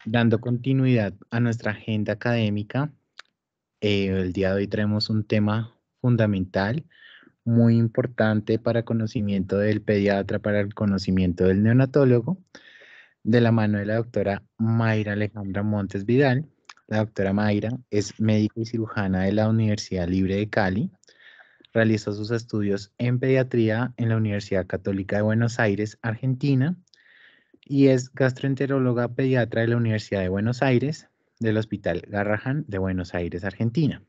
Dando continuidad a nuestra agenda académica, el día de hoy traemos un tema fundamental, muy importante para conocimiento del pediatra, para el conocimiento del neonatólogo, de la mano de la doctora Mayra Alejandra Montes Vidal. La doctora Mayra es médico y cirujana de la Universidad Libre de Cali. Realizó sus estudios en pediatría en la Universidad Católica de Buenos Aires, Argentina, y es gastroenteróloga pediatra de la Universidad de Buenos Aires, del Hospital Garrahan de Buenos Aires, Argentina.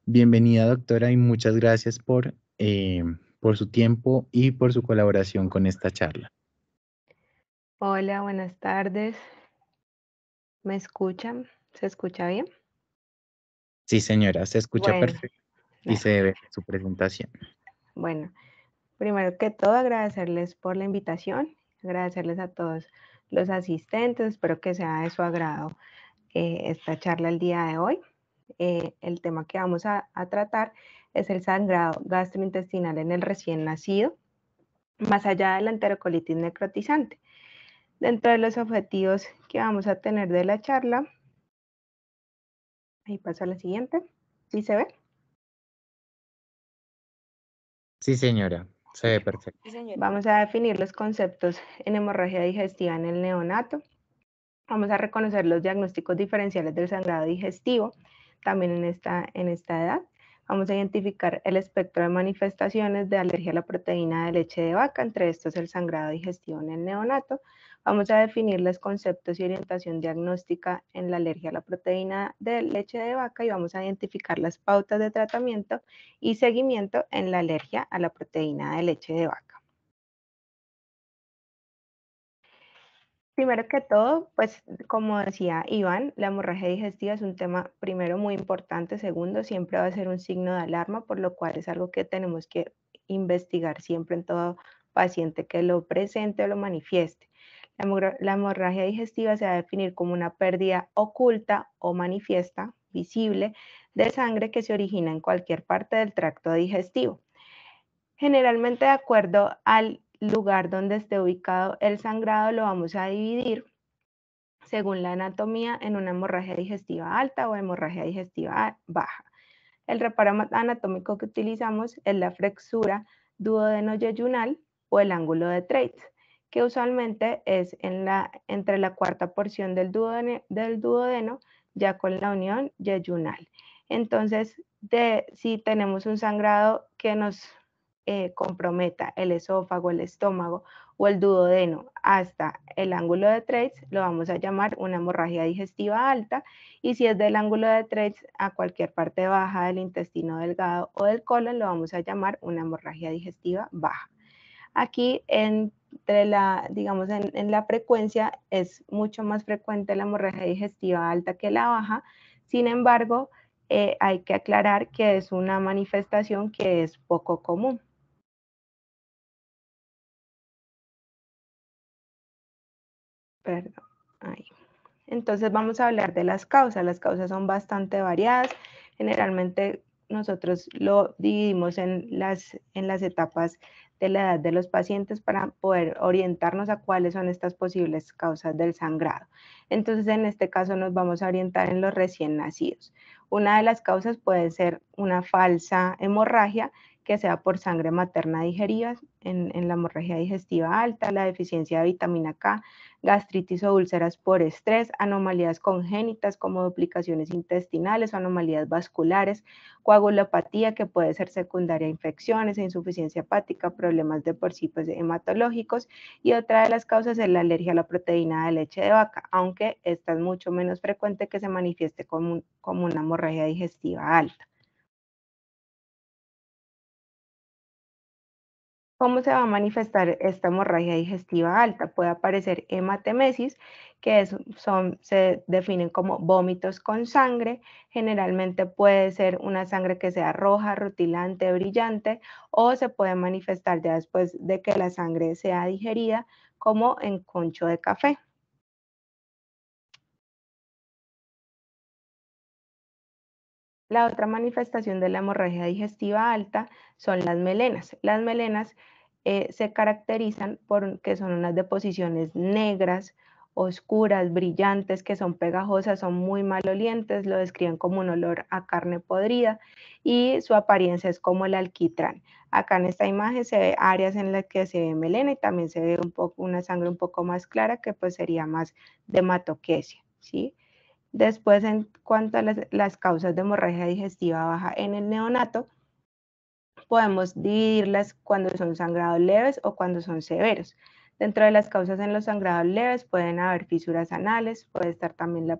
Bienvenida, doctora, y muchas gracias por su tiempo y por su colaboración con esta charla. Hola, buenas tardes. ¿Me escuchan? ¿Se escucha bien? Sí, señora, se escucha Bueno, perfecto y dale. se ve su presentación. Bueno, primero que todo agradecerles por la invitación, agradecerles a todos los asistentes, espero que sea de su agrado esta charla el día de hoy. El tema que vamos a tratar es el sangrado gastrointestinal en el recién nacido, más allá de la enterocolitis necrotizante. Dentro de los objetivos que vamos a tener de la charla, ahí paso a la siguiente, ¿sí se ve? Sí, señora, se ve Bien. perfecto. Vamos a definir los conceptos en hemorragia digestiva en el neonato. Vamos a reconocer los diagnósticos diferenciales del sangrado digestivo, también en esta edad. Vamos a identificar el espectro de manifestaciones de alergia a la proteína de leche de vaca, entre estos el sangrado digestivo en el neonato. Vamos a definir los conceptos y orientación diagnóstica en la alergia a la proteína de leche de vaca y vamos a identificar las pautas de tratamiento y seguimiento en la alergia a la proteína de leche de vaca. Primero que todo, pues como decía Iván, la hemorragia digestiva es un tema primero muy importante, segundo, siempre va a ser un signo de alarma, por lo cual es algo que tenemos que investigar siempre en todo paciente que lo presente o lo manifieste. La hemorragia digestiva se va a definir como una pérdida oculta o manifiesta, visible, de sangre que se origina en cualquier parte del tracto digestivo. Generalmente, de acuerdo al lugar donde esté ubicado el sangrado, lo vamos a dividir según la anatomía en una hemorragia digestiva alta o hemorragia digestiva baja. El reparo anatómico que utilizamos es la flexura duodeno-yeyunal o el ángulo de Treitz, que usualmente es entre la cuarta porción del duodeno ya con la unión yeyunal. Entonces, si tenemos un sangrado que nos comprometa el esófago, el estómago o el duodeno hasta el ángulo de Treitz, lo vamos a llamar una hemorragia digestiva alta, y si es del ángulo de Treitz a cualquier parte baja del intestino delgado o del colon, lo vamos a llamar una hemorragia digestiva baja. Aquí digamos, en la frecuencia es mucho más frecuente la hemorragia digestiva alta que la baja. Sin embargo, hay que aclarar que es una manifestación que es poco común. Perdón, ahí. Entonces vamos a hablar de las causas. Las causas son bastante variadas. Generalmente nosotros lo dividimos en las etapas de la edad de los pacientes para poder orientarnos a cuáles son estas posibles causas del sangrado. Entonces, en este caso nos vamos a orientar en los recién nacidos. Una de las causas puede ser una falsa hemorragia, que sea por sangre materna digerida en la hemorragia digestiva alta, la deficiencia de vitamina K, gastritis o úlceras por estrés, anomalías congénitas como duplicaciones intestinales o anomalías vasculares, coagulopatía que puede ser secundaria a infecciones, insuficiencia hepática, problemas de por sí pues, hematológicos, y otra de las causas es la alergia a la proteína de leche de vaca, aunque esta es mucho menos frecuente que se manifieste como una hemorragia digestiva alta. ¿Cómo se va a manifestar esta hemorragia digestiva alta? Puede aparecer hematemesis, que se definen como vómitos con sangre. Generalmente puede ser una sangre que sea roja, rutilante, brillante, o se puede manifestar ya después de que la sangre sea digerida, como en concho de café. La otra manifestación de la hemorragia digestiva alta son las melenas. Las melenas se caracterizan por que son unas deposiciones negras oscuras, brillantes, que son pegajosas, son muy malolientes, lo describen como un olor a carne podrida y su apariencia es como el alquitrán. Acá en esta imagen se ve áreas en las que se ve melena y también se ve un poco, una sangre un poco más clara que pues sería más de hematoquesia, ¿sí? Después, en cuanto a las causas de hemorragia digestiva baja en el neonato, podemos dividirlas cuando son sangrados leves o cuando son severos. Dentro de las causas en los sangrados leves pueden haber fisuras anales, puede estar también la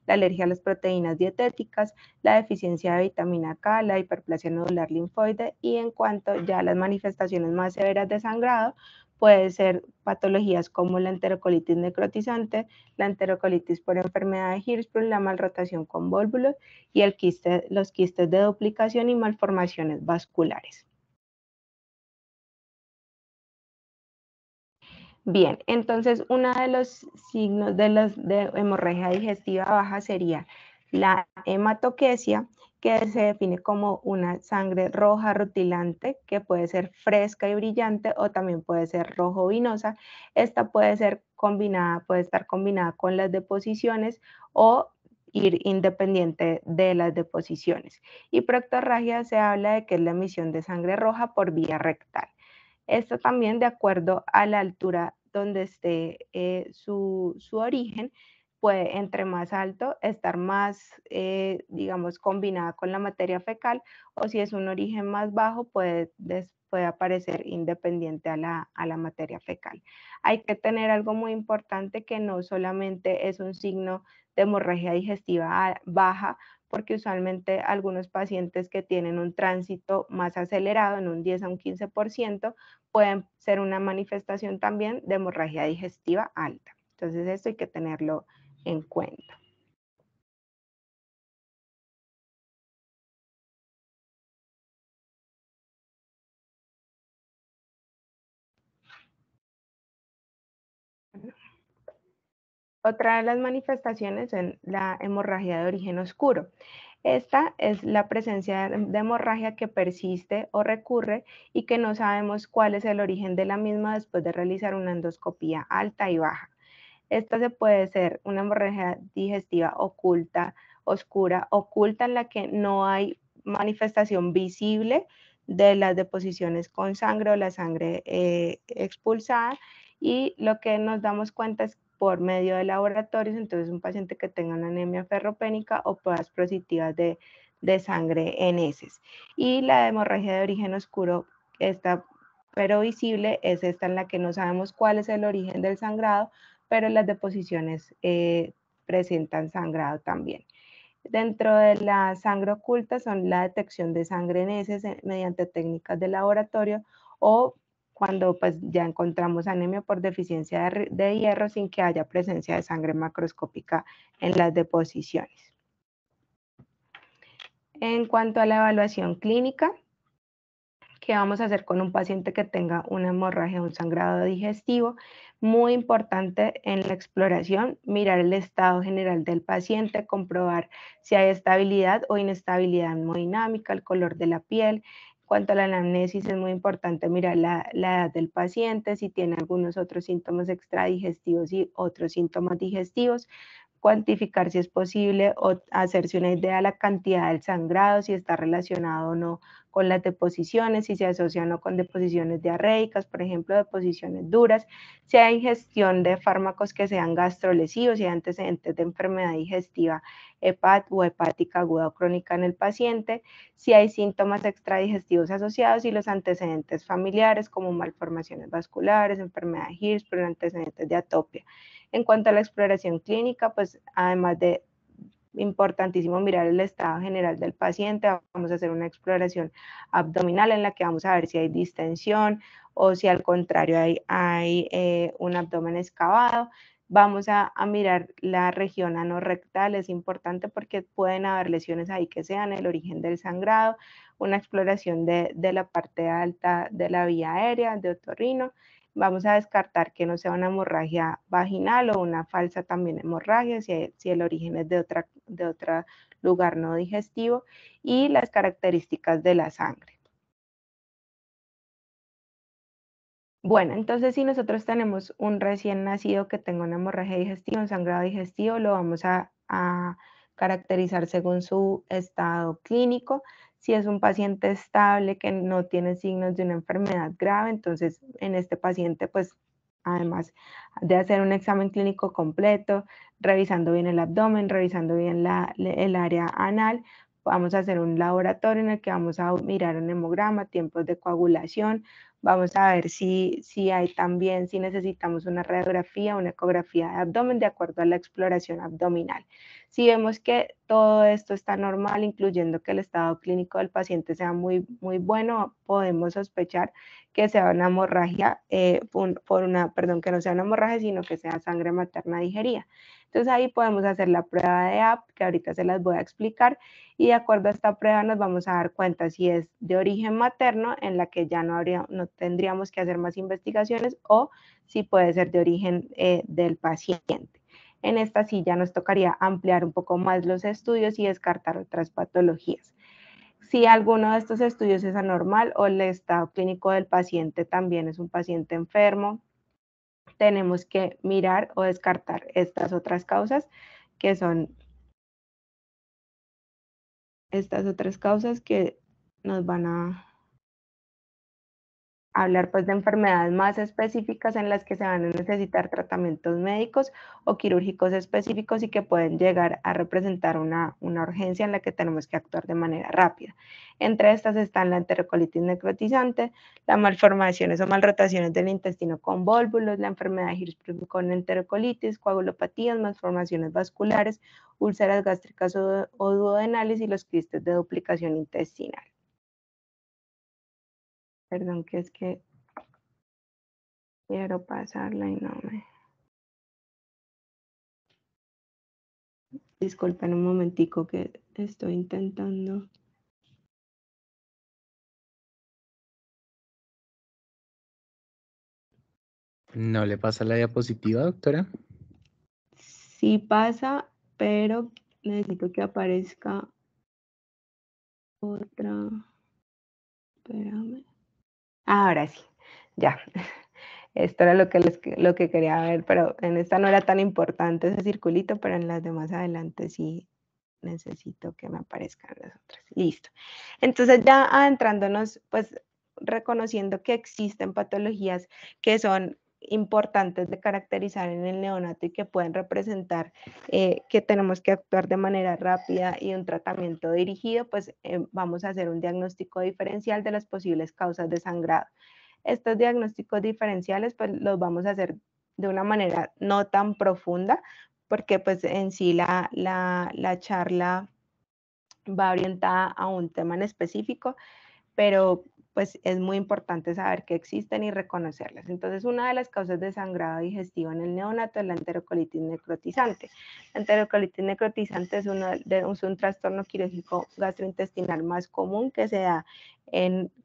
alergia a las proteínas dietéticas, la deficiencia de vitamina K, la hiperplasia nodular linfoide y en cuanto ya a las manifestaciones más severas de sangrado, puede ser patologías como la enterocolitis necrotizante, la enterocolitis por enfermedad de Hirschsprung, la malrotación con vólvulos y los quistes de duplicación y malformaciones vasculares. Bien, entonces uno de los signos de hemorragia digestiva baja sería la hematoquesia, que se define como una sangre roja rutilante que puede ser fresca y brillante o también puede ser rojo vinosa. Esta puede ser combinada, puede estar combinada con las deposiciones o ir independiente de las deposiciones. Y proctorragia se habla de que es la emisión de sangre roja por vía rectal. Esto también de acuerdo a la altura donde esté su origen, puede entre más alto estar más, digamos, combinada con la materia fecal o si es un origen más bajo puede aparecer independiente a la materia fecal. Hay que tener algo muy importante que no solamente es un signo de hemorragia digestiva baja, porque usualmente algunos pacientes que tienen un tránsito más acelerado, en un 10 a un 15%, pueden ser una manifestación también de hemorragia digestiva alta. Entonces, esto hay que tenerlo en cuenta. Otra de las manifestaciones es la hemorragia de origen oscuro. Esta es la presencia de hemorragia que persiste o recurre y que no sabemos cuál es el origen de la misma después de realizar una endoscopía alta y baja. Esta se puede ser una hemorragia digestiva oculta, oscura, oculta en la que no hay manifestación visible de las deposiciones con sangre o la sangre expulsada y lo que nos damos cuenta es por medio de laboratorios, entonces un paciente que tenga una anemia ferropénica o pruebas positivas de sangre en heces. Y la hemorragia de origen oscuro, esta pero visible, es esta en la que no sabemos cuál es el origen del sangrado, pero las deposiciones presentan sangrado también. Dentro de la sangre oculta son la detección de sangre en heces mediante técnicas de laboratorio o cuando pues ya encontramos anemia por deficiencia de hierro sin que haya presencia de sangre macroscópica en las deposiciones. En cuanto a la evaluación clínica, ¿qué vamos a hacer con un paciente que tenga una hemorragia, un sangrado digestivo? Muy importante en la exploración, mirar el estado general del paciente, comprobar si hay estabilidad o inestabilidad hemodinámica, el color de la piel. En cuanto a la anamnesis, es muy importante mirar la edad del paciente, si tiene algunos otros síntomas extradigestivos y otros síntomas digestivos, cuantificar si es posible o hacerse una idea de la cantidad del sangrado, si está relacionado o no con las deposiciones, si se asocia o no con deposiciones diarreicas, por ejemplo, deposiciones duras, si hay ingestión de fármacos que sean gastrolesivos, si hay antecedentes de enfermedad digestiva o hepática aguda o crónica en el paciente, si hay síntomas extradigestivos asociados y los antecedentes familiares como malformaciones vasculares, enfermedad de Hirschsprung, antecedentes de atopia. En cuanto a la exploración clínica, pues además de importantísimo mirar el estado general del paciente, vamos a hacer una exploración abdominal en la que vamos a ver si hay distensión o si al contrario hay un abdomen excavado. Vamos a mirar la región anorrectal, es importante porque pueden haber lesiones ahí que sean el origen del sangrado, una exploración de la parte alta de la vía aérea, de otorrino. Vamos a descartar que no sea una hemorragia vaginal o una falsa también hemorragia, si el origen es de otro lugar no digestivo, y las características de la sangre. Bueno, entonces si nosotros tenemos un recién nacido que tenga una hemorragia digestiva, un sangrado digestivo, lo vamos a caracterizar según su estado clínico. Si es un paciente estable que no tiene signos de una enfermedad grave, entonces en este paciente, pues además de hacer un examen clínico completo, revisando bien el abdomen, revisando bien el área anal, vamos a hacer un laboratorio en el que vamos a mirar un hemograma, tiempos de coagulación, vamos a ver si hay también, si necesitamos una radiografía, una ecografía de abdomen de acuerdo a la exploración abdominal. Si vemos que todo esto está normal, incluyendo que el estado clínico del paciente sea muy, muy bueno, podemos sospechar que sea una hemorragia, que no sea una hemorragia, sino que sea sangre materna digerida. Entonces ahí podemos hacer la prueba de AP, que ahorita se las voy a explicar, y de acuerdo a esta prueba nos vamos a dar cuenta si es de origen materno, en la que ya no tendríamos que hacer más investigaciones, o si puede ser de origen del paciente. En esta sí ya nos tocaría ampliar un poco más los estudios y descartar otras patologías. Si alguno de estos estudios es anormal o el estado clínico del paciente también es un paciente enfermo, tenemos que mirar o descartar estas otras causas, que son estas otras causas que nos van a hablar pues de enfermedades más específicas en las que se van a necesitar tratamientos médicos o quirúrgicos específicos y que pueden llegar a representar una urgencia en la que tenemos que actuar de manera rápida. Entre estas están la enterocolitis necrotizante, las malformaciones o malrotaciones del intestino con vólvulos, la enfermedad de Hirschsprung con enterocolitis, coagulopatías, malformaciones vasculares, úlceras gástricas o duodenales y los quistes de duplicación intestinal. Perdón, que es que quiero pasarla y no me... Disculpen un momentico que estoy intentando. ¿No le pasa la diapositiva, doctora? Sí pasa, pero necesito que aparezca otra. Espérame. Ahora sí, ya. Esto era lo que quería ver, pero en esta no era tan importante ese circulito, pero en las de más adelante sí necesito que me aparezcan las otras. Listo. Entonces ya adentrándonos, pues reconociendo que existen patologías que son importantes de caracterizar en el neonato y que pueden representar que tenemos que actuar de manera rápida y un tratamiento dirigido, pues vamos a hacer un diagnóstico diferencial de las posibles causas de sangrado. Estos diagnósticos diferenciales pues los vamos a hacer de una manera no tan profunda, porque pues en sí la charla va orientada a un tema en específico, pero pues es muy importante saber que existen y reconocerlas. Entonces, una de las causas de sangrado digestivo en el neonato es la enterocolitis necrotizante. La enterocolitis necrotizante es un trastorno quirúrgico gastrointestinal más común que se da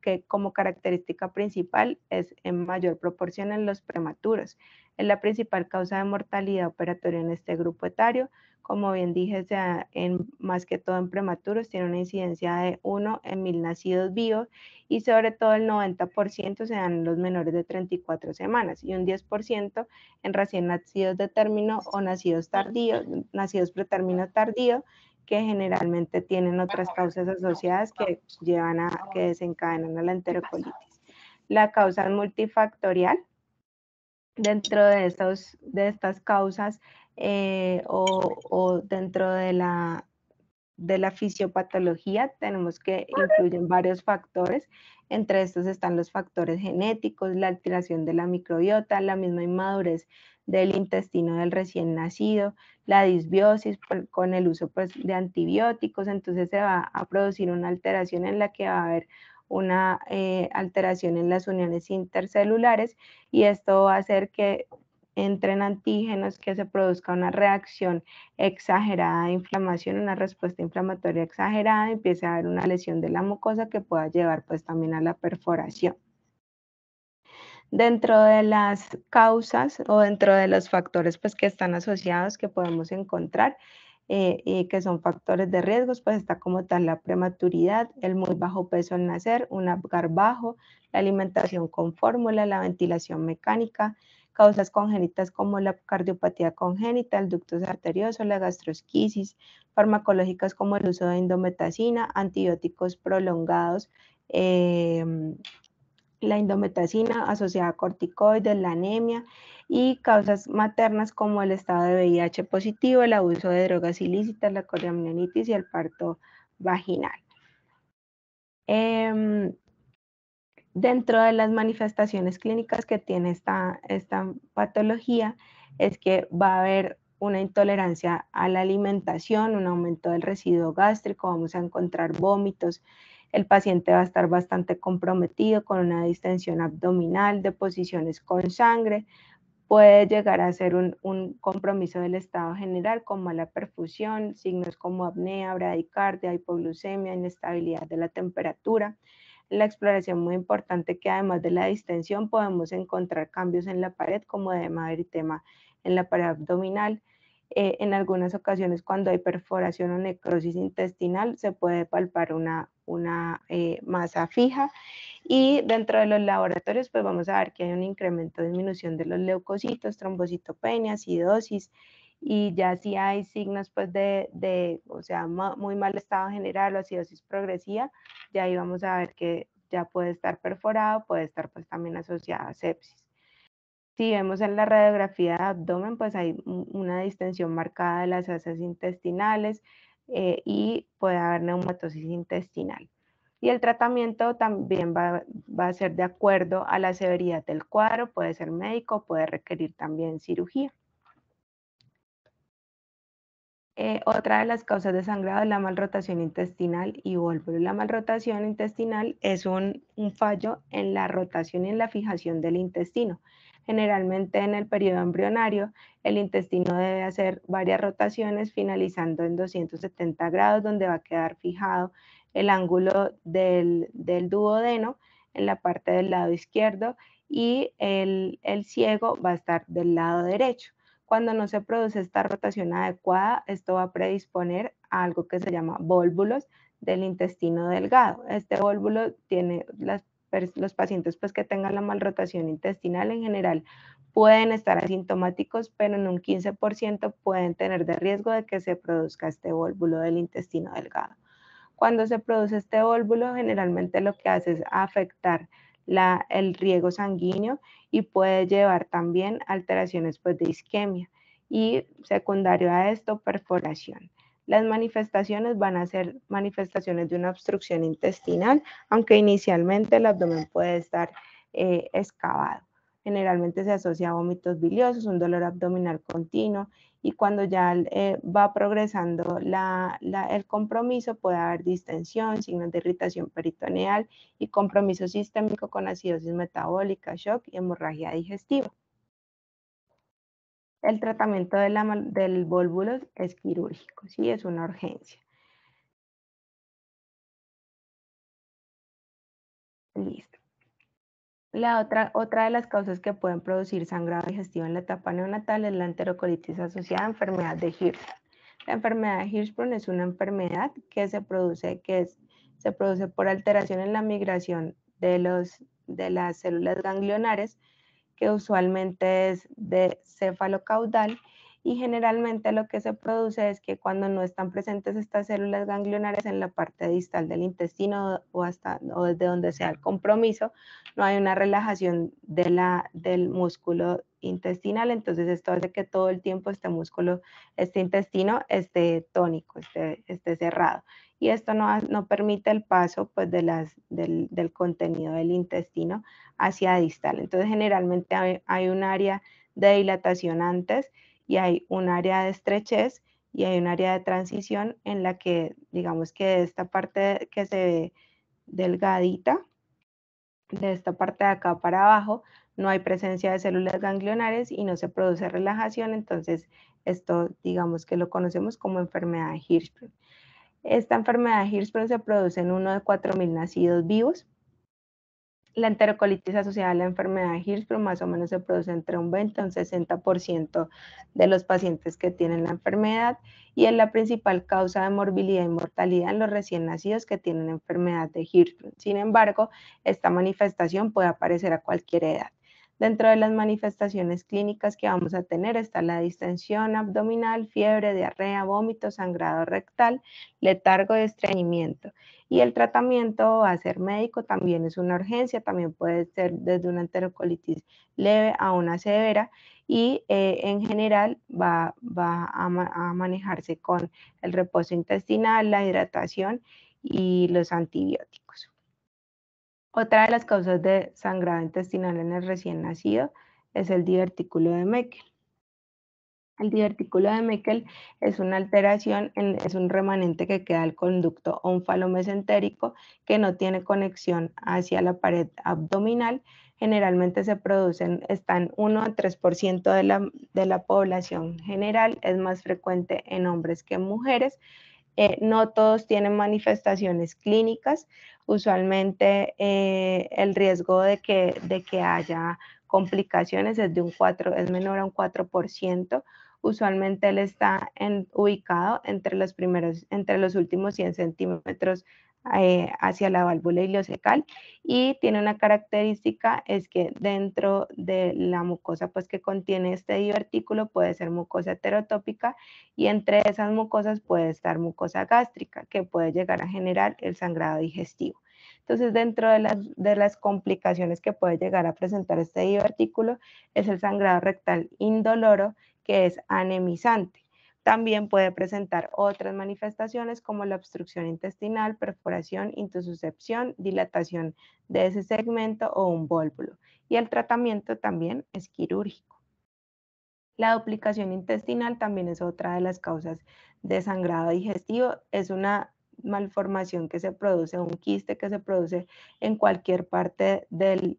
que como característica principal es en mayor proporción en los prematuros. Es la principal causa de mortalidad operatoria en este grupo etario. Como bien dije, se da más que todo en prematuros, tiene una incidencia de 1 en 1000 nacidos vivos y sobre todo el 90% se dan en los menores de 34 semanas y un 10% en recién nacidos de término o nacidos pretérmino tardío, que generalmente tienen otras causas asociadas que desencadenan a la enterocolitis. La causa es multifactorial. Dentro de estas causas o dentro de la fisiopatología tenemos que incluyen varios factores. Entre estos están los factores genéticos, la alteración de la microbiota, la misma inmadurez del intestino del recién nacido, la disbiosis con el uso pues, de antibióticos. Entonces se va a producir una alteración en la que va a haber una alteración en las uniones intercelulares y esto va a hacer que entren antígenos, que se produzca una reacción exagerada de inflamación, una respuesta inflamatoria exagerada, empieza a haber una lesión de la mucosa que pueda llevar pues también a la perforación. Dentro de las causas o dentro de los factores pues que están asociados que podemos encontrar, que son factores de riesgos, pues está como tal la prematuridad, el muy bajo peso al nacer, un Apgar bajo, la alimentación con fórmula, la ventilación mecánica, causas congénitas como la cardiopatía congénita, el ducto arterioso, la gastrosquisis, farmacológicas como el uso de indometacina, antibióticos prolongados, la indometacina asociada a corticoides, la anemia y causas maternas como el estado de VIH positivo, el abuso de drogas ilícitas, la coriamnionitis y el parto vaginal. Dentro de las manifestaciones clínicas que tiene esta patología es que va a haber una intolerancia a la alimentación, un aumento del residuo gástrico, vamos a encontrar vómitos, el paciente va a estar bastante comprometido con una distensión abdominal, deposiciones con sangre, puede llegar a ser un compromiso del estado general como la perfusión, signos como apnea, bradicardia, hipoglucemia, inestabilidad de la temperatura. En la exploración muy importante que además de la distensión podemos encontrar cambios en la pared como edema de eritema en la pared abdominal. En algunas ocasiones cuando hay perforación o necrosis intestinal se puede palpar una masa fija y dentro de los laboratorios pues vamos a ver que hay un incremento de disminución de los leucocitos, trombocitopenia, acidosis y ya si hay signos pues o sea, muy mal estado general o acidosis progresiva, ya ahí vamos a ver que ya puede estar perforado, puede estar pues también asociada a sepsis. Si vemos en la radiografía de abdomen, pues hay una distensión marcada de las heces intestinales y puede haber neumatosis intestinal. Y el tratamiento también va a ser de acuerdo a la severidad del cuadro, puede ser médico, puede requerir también cirugía. Otra de las causas de sangrado es la malrotación intestinal y volver. La malrotación intestinal es un fallo en la rotación y en la fijación del intestino. Generalmente en el periodo embrionario, el intestino debe hacer varias rotaciones finalizando en 270 grados, donde va a quedar fijado el ángulo del duodeno en la parte del lado izquierdo y el ciego va a estar del lado derecho. Cuando no se produce esta rotación adecuada, esto va a predisponer a algo que se llama vólvulos del intestino delgado. Este vólvulo tiene los pacientes pues, que tengan la malrotación intestinal en general pueden estar asintomáticos, pero en un 15% pueden tener de riesgo de que se produzca este vólvulo del intestino delgado. Cuando se produce este vólvulo, generalmente lo que hace es afectar el riego sanguíneo y puede llevar también alteraciones pues, de isquemia y secundario a esto, perforación. Las manifestaciones van a ser manifestaciones de una obstrucción intestinal, aunque inicialmente el abdomen puede estar excavado. Generalmente se asocia a vómitos biliosos, un dolor abdominal continuo y cuando ya va progresando el compromiso puede haber distensión, signos de irritación peritoneal y compromiso sistémico con acidosis metabólica, shock y hemorragia digestiva. El tratamiento del vólvulo es quirúrgico, ¿sí? Es una urgencia. Listo. Otra de las causas que pueden producir sangrado digestivo en la etapa neonatal es la enterocolitis asociada a enfermedad de Hirschsprung. La enfermedad de Hirschsprung es una enfermedad que se produce por alteración en la migración de las células ganglionares, que usualmente es de cefalocaudal y generalmente lo que se produce es que cuando no están presentes estas células ganglionares en la parte distal del intestino o desde donde sea el compromiso, no hay una relajación del músculo intestinal, entonces esto hace que todo el tiempo este intestino esté tónico, esté cerrado. Y esto no permite el paso pues, del contenido del intestino hacia distal. Entonces generalmente hay un área de dilatación antes y hay un área de estrechez y hay un área de transición en la que digamos que esta parte que se ve delgadita, de esta parte de acá para abajo, no hay presencia de células ganglionares y no se produce relajación, entonces esto digamos que lo conocemos como enfermedad de Hirschsprung. Esta enfermedad de Hirschsprung se produce en uno de 4.000 nacidos vivos La enterocolitis asociada a la enfermedad de Hirschsprung más o menos se produce entre un 20 a un 60% de los pacientes que tienen la enfermedad y es la principal causa de morbilidad y mortalidad en los recién nacidos que tienen enfermedad de Hirschsprung. Sin embargo, esta manifestación puede aparecer a cualquier edad. Dentro de las manifestaciones clínicas que vamos a tener está la distensión abdominal, fiebre, diarrea, vómito, sangrado rectal, letargo y estreñimiento. Y el tratamiento va a ser médico, también es una urgencia, también puede ser desde una enterocolitis leve a una severa y en general va a manejarse con el reposo intestinal, la hidratación y los antibióticos. Otra de las causas de sangrado intestinal en el recién nacido es el divertículo de Meckel. El divertículo de Meckel es una alteración, es un remanente que queda del conducto ónfalo-mesentérico que no tiene conexión hacia la pared abdominal. Generalmente se producen, están 1 a 3% de la población general, es más frecuente en hombres que en mujeres. No todos tienen manifestaciones clínicas. Usualmente el riesgo de que haya complicaciones es, es menor a un 4%. Usualmente él está ubicado entre los últimos 100 centímetros hacia la válvula ileocecal y tiene una característica, es que dentro de la mucosa pues, que contiene este divertículo puede ser mucosa heterotópica y entre esas mucosas puede estar mucosa gástrica que puede llegar a generar el sangrado digestivo. Entonces, dentro de las complicaciones que puede llegar a presentar este divertículo es el sangrado rectal indoloro, que es anemizante. También puede presentar otras manifestaciones como la obstrucción intestinal, perforación, intususcepción, dilatación de ese segmento o un vólvulo. Y el tratamiento también es quirúrgico. La duplicación intestinal también es otra de las causas de sangrado digestivo. Es una malformación que se produce, un quiste que se produce en cualquier parte del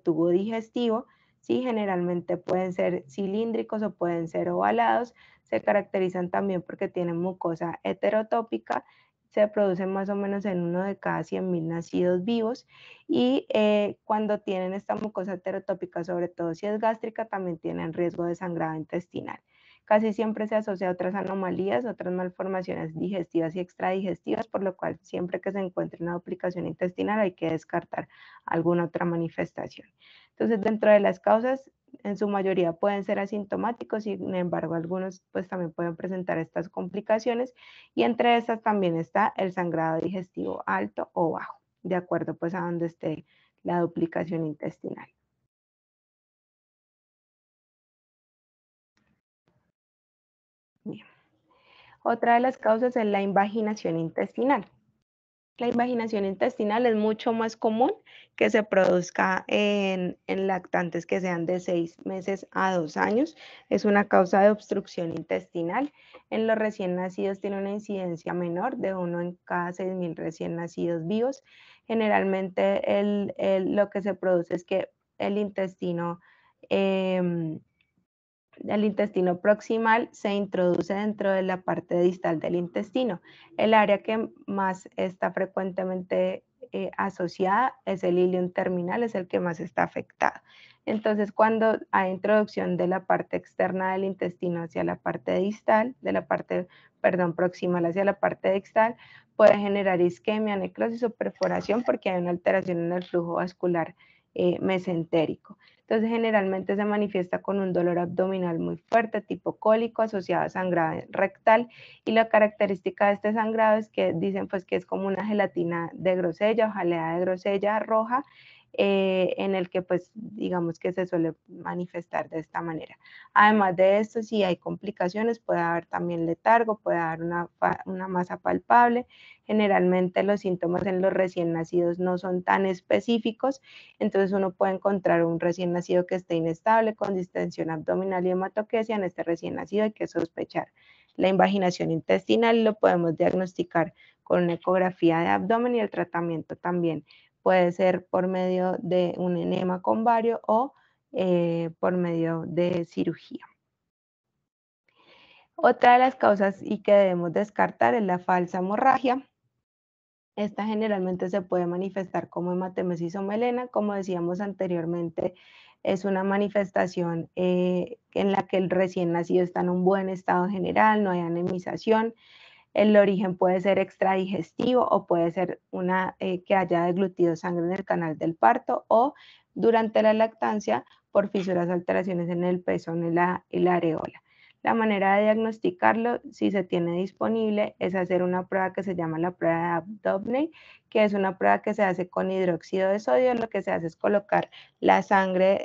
tubo digestivo. Sí, generalmente pueden ser cilíndricos o pueden ser ovalados. Se caracterizan también porque tienen mucosa heterotópica. Se producen más o menos en 1 de cada 100.000 nacidos vivos y cuando tienen esta mucosa heterotópica, sobre todo si es gástrica, también tienen riesgo de sangrado intestinal. Casi siempre se asocia a otras anomalías, otras malformaciones digestivas y extradigestivas, por lo cual siempre que se encuentre una duplicación intestinal hay que descartar alguna otra manifestación. Entonces, dentro de las causas, en su mayoría pueden ser asintomáticos, sin embargo, algunos pues también pueden presentar estas complicaciones y entre estas también está el sangrado digestivo alto o bajo, de acuerdo pues a donde esté la duplicación intestinal. Bien. Otra de las causas es la invaginación intestinal. La invaginación intestinal es mucho más común que se produzca en lactantes que sean de 6 meses a 2 años. Es una causa de obstrucción intestinal. En los recién nacidos tiene una incidencia menor de 1 en cada 6.000 recién nacidos vivos. Generalmente lo que se produce es que el intestino proximal se introduce dentro de la parte distal del intestino. El área que más está frecuentemente asociada es el ileum terminal, es el que más está afectado. Entonces, cuando hay introducción de la parte externa del intestino hacia la parte distal, proximal hacia la parte distal, puede generar isquemia, necrosis o perforación porque hay una alteración en el flujo vascular mesentérico. Entonces, generalmente se manifiesta con un dolor abdominal muy fuerte, tipo cólico, asociado a sangrado rectal. Y la característica de este sangrado es que dicen pues que es como una gelatina de grosella o jalea de grosella roja, en el que pues digamos que se suele manifestar de esta manera. Además de esto, si hay complicaciones, puede haber también letargo, puede haber una masa palpable. Generalmente los síntomas en los recién nacidos no son tan específicos, entonces uno puede encontrar un recién nacido que esté inestable, con distensión abdominal y hematoquesia. En este recién nacido hay que sospechar la invaginación intestinal y lo podemos diagnosticar con una ecografía de abdomen y el tratamiento también puede ser por medio de un enema con bario o por medio de cirugía. Otra de las causas y que debemos descartar es la falsa hemorragia. Esta generalmente se puede manifestar como hematemesis o melena, como decíamos anteriormente, es una manifestación en la que el recién nacido está en un buen estado general, no hay anemización. El origen puede ser extradigestivo o puede ser que haya deglutido sangre en el canal del parto o durante la lactancia por fisuras, alteraciones en el pezón y la areola. La manera de diagnosticarlo, si se tiene disponible, es hacer una prueba que se llama la prueba de Abdopney, que es una prueba que se hace con hidróxido de sodio. Lo que se hace es colocar la sangre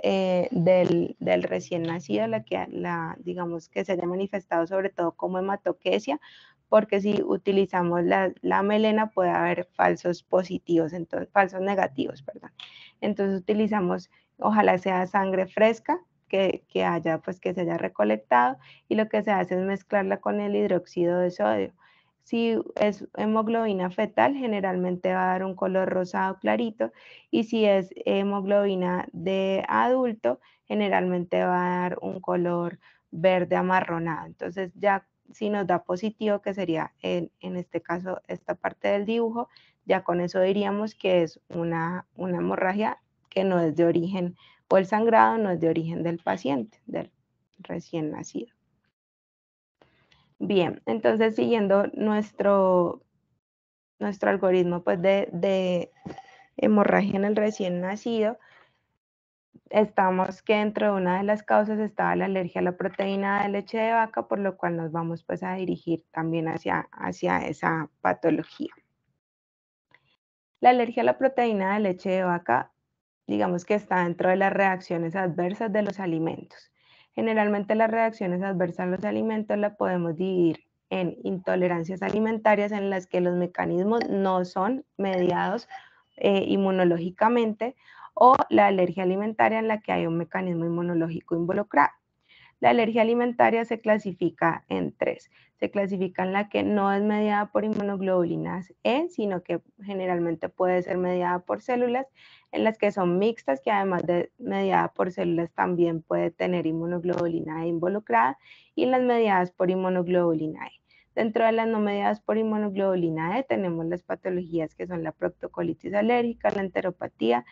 del recién nacido, digamos que se haya manifestado sobre todo como hematoquesia, porque si utilizamos la melena puede haber falsos positivos, entonces, falsos negativos, perdón. Entonces utilizamos, ojalá sea sangre fresca, que haya, pues que se haya recolectado, y lo que se hace es mezclarla con el hidróxido de sodio. Si es hemoglobina fetal, generalmente va a dar un color rosado clarito, y si es hemoglobina de adulto, generalmente va a dar un color verde amarronado. Entonces ya si nos da positivo, que sería en este caso esta parte del dibujo, ya con eso diríamos que es una hemorragia que no es de origen, o el sangrado no es de origen del paciente, del recién nacido. Bien, entonces siguiendo nuestro algoritmo pues de hemorragia en el recién nacido, estamos que dentro de una de las causas estaba la alergia a la proteína de leche de vaca, por lo cual nos vamos pues a dirigir también hacia esa patología. La alergia a la proteína de leche de vaca, digamos que está dentro de las reacciones adversas de los alimentos. Generalmente las reacciones adversas a los alimentos las podemos dividir en intolerancias alimentarias, en las que los mecanismos no son mediados inmunológicamente, o la alergia alimentaria, en la que hay un mecanismo inmunológico involucrado. La alergia alimentaria se clasifica en tres. Se clasifica en la que no es mediada por inmunoglobulinas E, sino que generalmente puede ser mediada por células, en las que son mixtas, que además de mediada por células también puede tener inmunoglobulina E involucrada, y las mediadas por inmunoglobulina E. Dentro de las no mediadas por inmunoglobulina E tenemos las patologías que son la proctocolitis alérgica, la enteropatía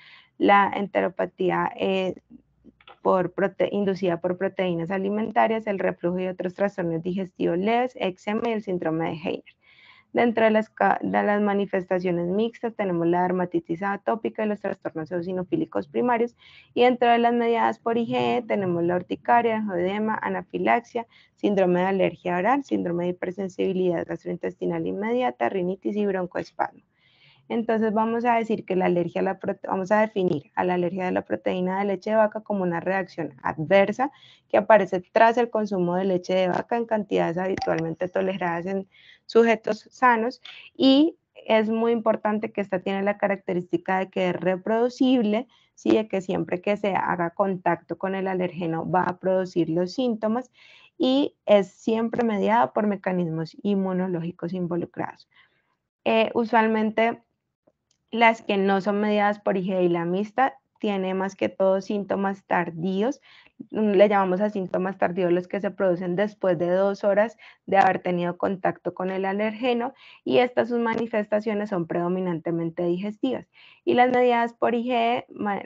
inducida por proteínas alimentarias, el reflujo y otros trastornos digestivos leves, eczema y el síndrome de Heiner. Dentro de las manifestaciones mixtas tenemos la dermatitis atópica y los trastornos eosinofílicos primarios, y dentro de las mediadas por IgE tenemos la urticaria, angioedema, anafilaxia, síndrome de alergia oral, síndrome de hipersensibilidad gastrointestinal inmediata, rinitis y broncoespasmo. Entonces vamos a decir que vamos a definir a la alergia de la proteína de leche de vaca como una reacción adversa que aparece tras el consumo de leche de vaca en cantidades habitualmente toleradas en sujetos sanos, y es muy importante que esta tiene la característica de que es reproducible, ¿sí? De que siempre que se haga contacto con el alergeno va a producir los síntomas, y es siempre mediada por mecanismos inmunológicos involucrados. Usualmente las que no son mediadas por IgE y la mixta tiene más que todo síntomas tardíos. Le llamamos a síntomas tardíos los que se producen después de 2 horas de haber tenido contacto con el alergeno, y estas sus manifestaciones son predominantemente digestivas. Y las mediadas por IgE,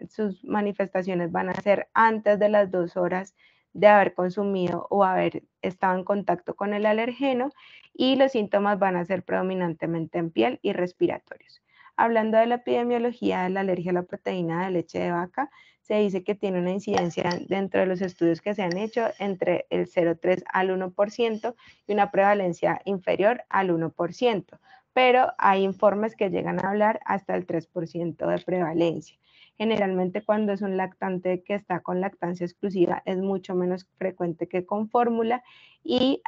sus manifestaciones van a ser antes de las 2 horas de haber consumido o haber estado en contacto con el alergeno, y los síntomas van a ser predominantemente en piel y respiratorios. Hablando de la epidemiología de la alergia a la proteína de leche de vaca, se dice que tiene una incidencia dentro de los estudios que se han hecho entre el 0,3 al 1% y una prevalencia inferior al 1%, pero hay informes que llegan a hablar hasta el 3% de prevalencia. Generalmente cuando es un lactante que está con lactancia exclusiva es mucho menos frecuente que con fórmula, y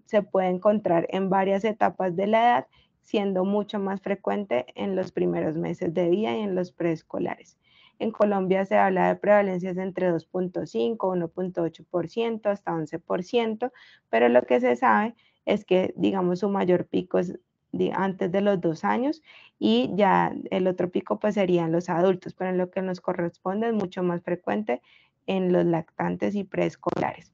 se puede encontrar en varias etapas de la edad, siendo mucho más frecuente en los primeros meses de vida y en los preescolares. En Colombia se habla de prevalencias entre 2.5, 1.8% hasta 11%, pero lo que se sabe es que, digamos, su mayor pico es antes de los 2 años, y ya el otro pico pues serían los adultos, pero en lo que nos corresponde es mucho más frecuente en los lactantes y preescolares.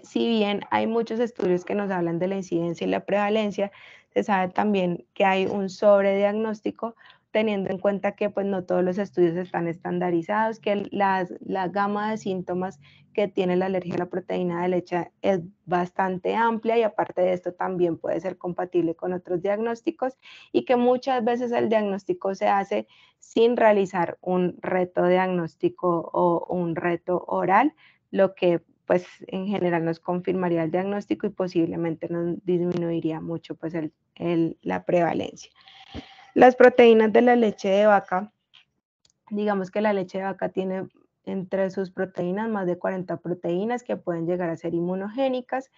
si bien hay muchos estudios que nos hablan de la incidencia y la prevalencia, se sabe también que hay un sobrediagnóstico, teniendo en cuenta que pues no todos los estudios están estandarizados, que la gama de síntomas que tiene la alergia a la proteína de leche es bastante amplia y aparte de esto también puede ser compatible con otros diagnósticos y que muchas veces el diagnóstico se hace sin realizar un reto diagnóstico o un reto oral, lo que pues en general nos confirmaría el diagnóstico y posiblemente nos disminuiría mucho pues la prevalencia. Las proteínas de la leche de vaca, digamos que la leche de vaca tiene entre sus proteínas más de 40 proteínas que pueden llegar a ser inmunogénicas.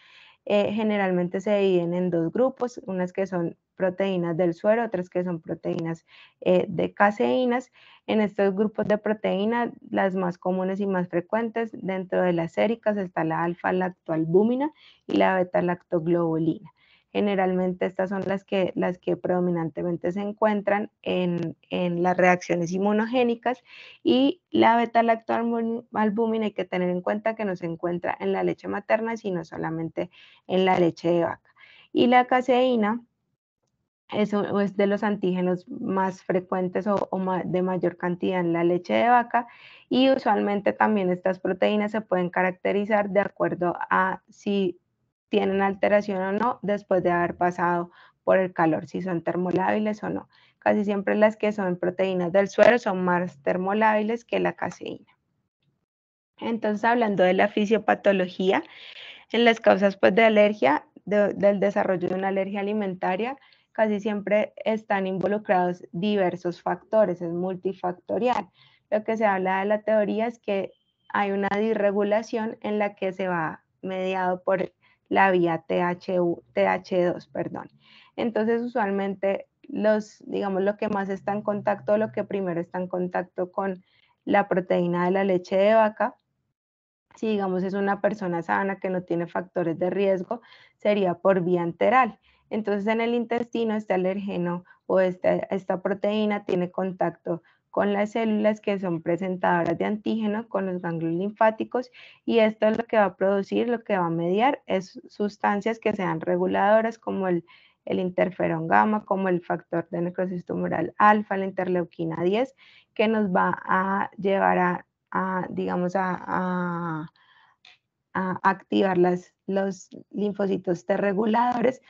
Generalmente se dividen en dos grupos, unas que son proteínas del suero, otras que son proteínas de caseínas. En estos grupos de proteínas, las más comunes y más frecuentes dentro de las séricas está la alfa-lactoalbúmina y la beta-lactoglobulina. Generalmente estas son las que predominantemente se encuentran en las reacciones inmunogénicas y la beta-lactoalbúmina hay que tener en cuenta que no se encuentra en la leche materna, sino solamente en la leche de vaca. Y la caseína es de los antígenos más frecuentes o de mayor cantidad en la leche de vaca y usualmente también estas proteínas se pueden caracterizar de acuerdo a si tienen alteración o no después de haber pasado por el calor, si son termolábiles o no. Casi siempre las que son proteínas del suero son más termolábiles que la caseína. Entonces, hablando de la fisiopatología, en las causas pues, de alergia, del desarrollo de una alergia alimentaria, casi siempre están involucrados diversos factores, es multifactorial. Lo que se habla de la teoría es que hay una disregulación en la que se va mediado por la vía TH2, perdón. Entonces, usualmente, digamos, lo que más está en contacto, lo que primero está en contacto con la proteína de la leche de vaca, si digamos es una persona sana que no tiene factores de riesgo, sería por vía enteral. Entonces en el intestino este alérgeno o esta proteína tiene contacto con las células que son presentadoras de antígeno, con los ganglios linfáticos, y esto es lo que va a producir, lo que va a mediar, es sustancias que sean reguladoras como el interferón gamma, como el factor de necrosis tumoral alfa, la interleuquina 10, que nos va a llevar digamos, a activar los linfocitos T reguladores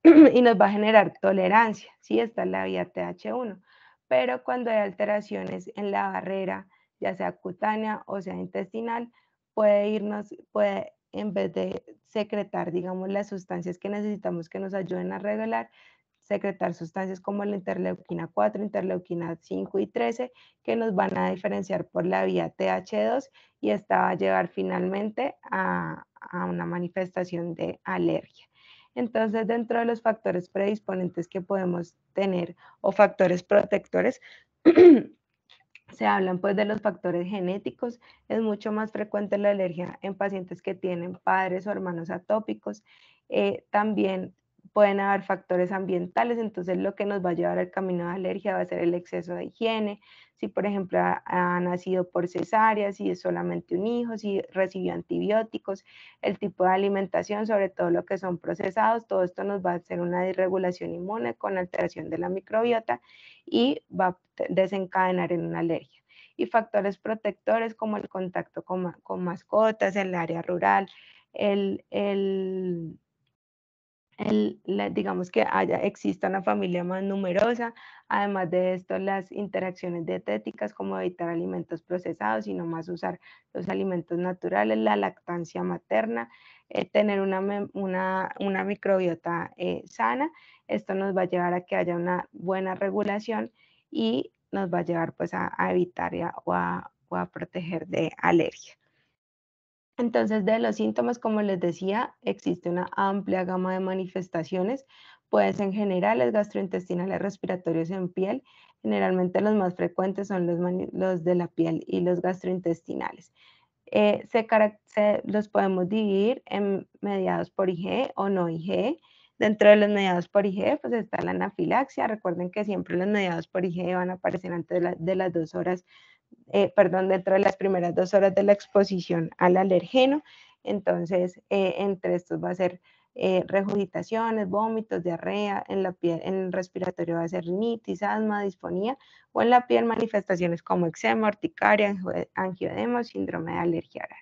y nos va a generar tolerancia, ¿sí? Esta es la vía TH1. Pero cuando hay alteraciones en la barrera, ya sea cutánea o sea intestinal, puede en vez de secretar, digamos, las sustancias que necesitamos que nos ayuden a regular, secretar sustancias como la interleuquina 4, interleuquina 5 y 13, que nos van a diferenciar por la vía TH2 y esta va a llevar finalmente a una manifestación de alergia. Entonces, dentro de los factores predisponentes que podemos tener o factores protectores, se hablan pues de los factores genéticos. Es mucho más frecuente la alergia en pacientes que tienen padres o hermanos atópicos. También pueden haber factores ambientales, entonces lo que nos va a llevar al camino de alergia va a ser el exceso de higiene, si por ejemplo ha nacido por cesárea, si es solamente un hijo, si recibió antibióticos, el tipo de alimentación, sobre todo lo que son procesados, todo esto nos va a hacer una disregulación inmune con alteración de la microbiota y va a desencadenar en una alergia. Y factores protectores como el contacto con mascotas, el área rural, digamos que exista una familia más numerosa, además de esto las interacciones dietéticas como evitar alimentos procesados y no más usar los alimentos naturales, la lactancia materna, tener una microbiota sana, esto nos va a llevar a que haya una buena regulación y nos va a llevar pues a evitar o a proteger de alergia. Entonces, de los síntomas, como les decía, existe una amplia gama de manifestaciones. Pueden ser generales, gastrointestinales, respiratorios en piel. Generalmente los más frecuentes son los de la piel y los gastrointestinales. Los podemos dividir en mediados por IgE o no IgE. Dentro de los mediados por IgE, pues está la anafilaxia. Recuerden que siempre los mediados por IgE van a aparecer antes de las 2 horas, dentro de las primeras 2 horas de la exposición al alergeno. Entonces, entre estos va a ser regurgitaciones, vómitos, diarrea, en la piel, en el respiratorio va a ser rinitis, asma, disfonía, o en la piel manifestaciones como eczema, urticaria, angioedema, síndrome de alergia oral.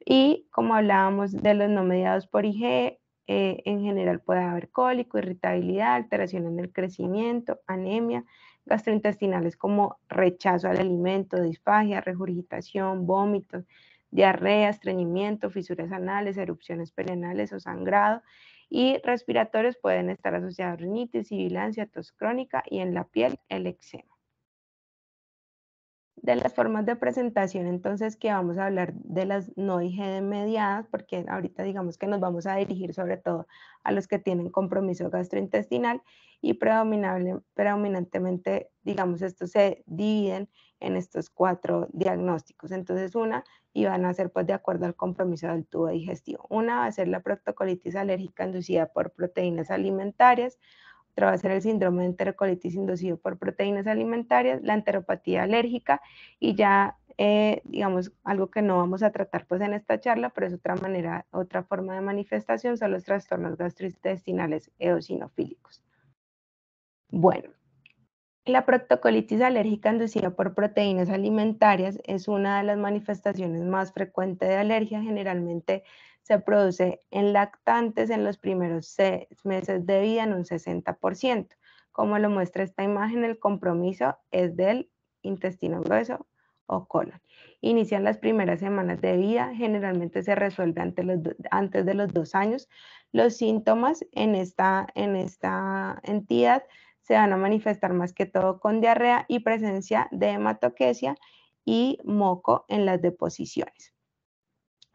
Y como hablábamos de los no mediados por IgE, en general puede haber cólico, irritabilidad, alteración en el crecimiento, anemia, gastrointestinales como rechazo al alimento, disfagia, regurgitación, vómitos, diarrea, estreñimiento, fisuras anales, erupciones perianales o sangrado. Y respiratorios pueden estar asociados a rinitis, sibilancia, tos crónica y en la piel el eczema. De las formas de presentación, entonces, que vamos a hablar de las no IgE mediadas, porque ahorita digamos que nos vamos a dirigir sobre todo a los que tienen compromiso gastrointestinal y predominantemente, digamos, estos se dividen en estos 4 diagnósticos. Entonces, y van a ser pues de acuerdo al compromiso del tubo digestivo. Una va a ser la proctocolitis alérgica inducida por proteínas alimentarias. Otra va a ser el síndrome de enterocolitis inducido por proteínas alimentarias, la enteropatía alérgica y ya, digamos, algo que no vamos a tratar pues en esta charla, pero es otra forma de manifestación, son los trastornos gastrointestinales eosinofílicos. Bueno, la proctocolitis alérgica inducida por proteínas alimentarias es una de las manifestaciones más frecuentes de alergia. Generalmente se produce en lactantes en los primeros 6 meses de vida en un 60%. Como lo muestra esta imagen, el compromiso es del intestino grueso o colon. Inician las primeras semanas de vida, generalmente se resuelve antes de los 2 años. Los síntomas en esta entidad se van a manifestar más que todo con diarrea y presencia de hematoquesia y moco en las deposiciones.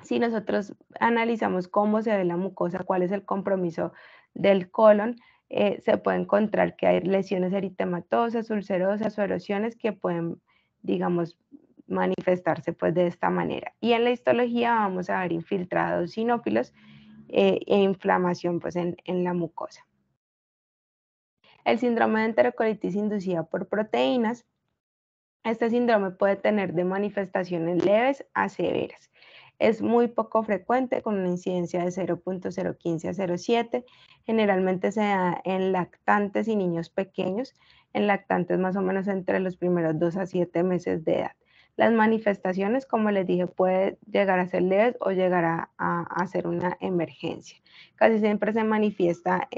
Si nosotros analizamos cómo se ve la mucosa, cuál es el compromiso del colon, se puede encontrar que hay lesiones eritematosas, ulcerosas o erosiones que pueden, digamos, manifestarse pues de esta manera. Y en la histología vamos a ver infiltrados sinófilos e inflamación pues en la mucosa. El síndrome de enterocolitis inducida por proteínas. Este síndrome puede tener de manifestaciones leves a severas. Es muy poco frecuente, con una incidencia de 0.015 a 0.7. Generalmente se da en lactantes y niños pequeños, en lactantes más o menos entre los primeros 2 a 7 meses de edad. Las manifestaciones, como les dije, puede llegar a ser leves o llegar a ser una emergencia. Casi siempre se manifiesta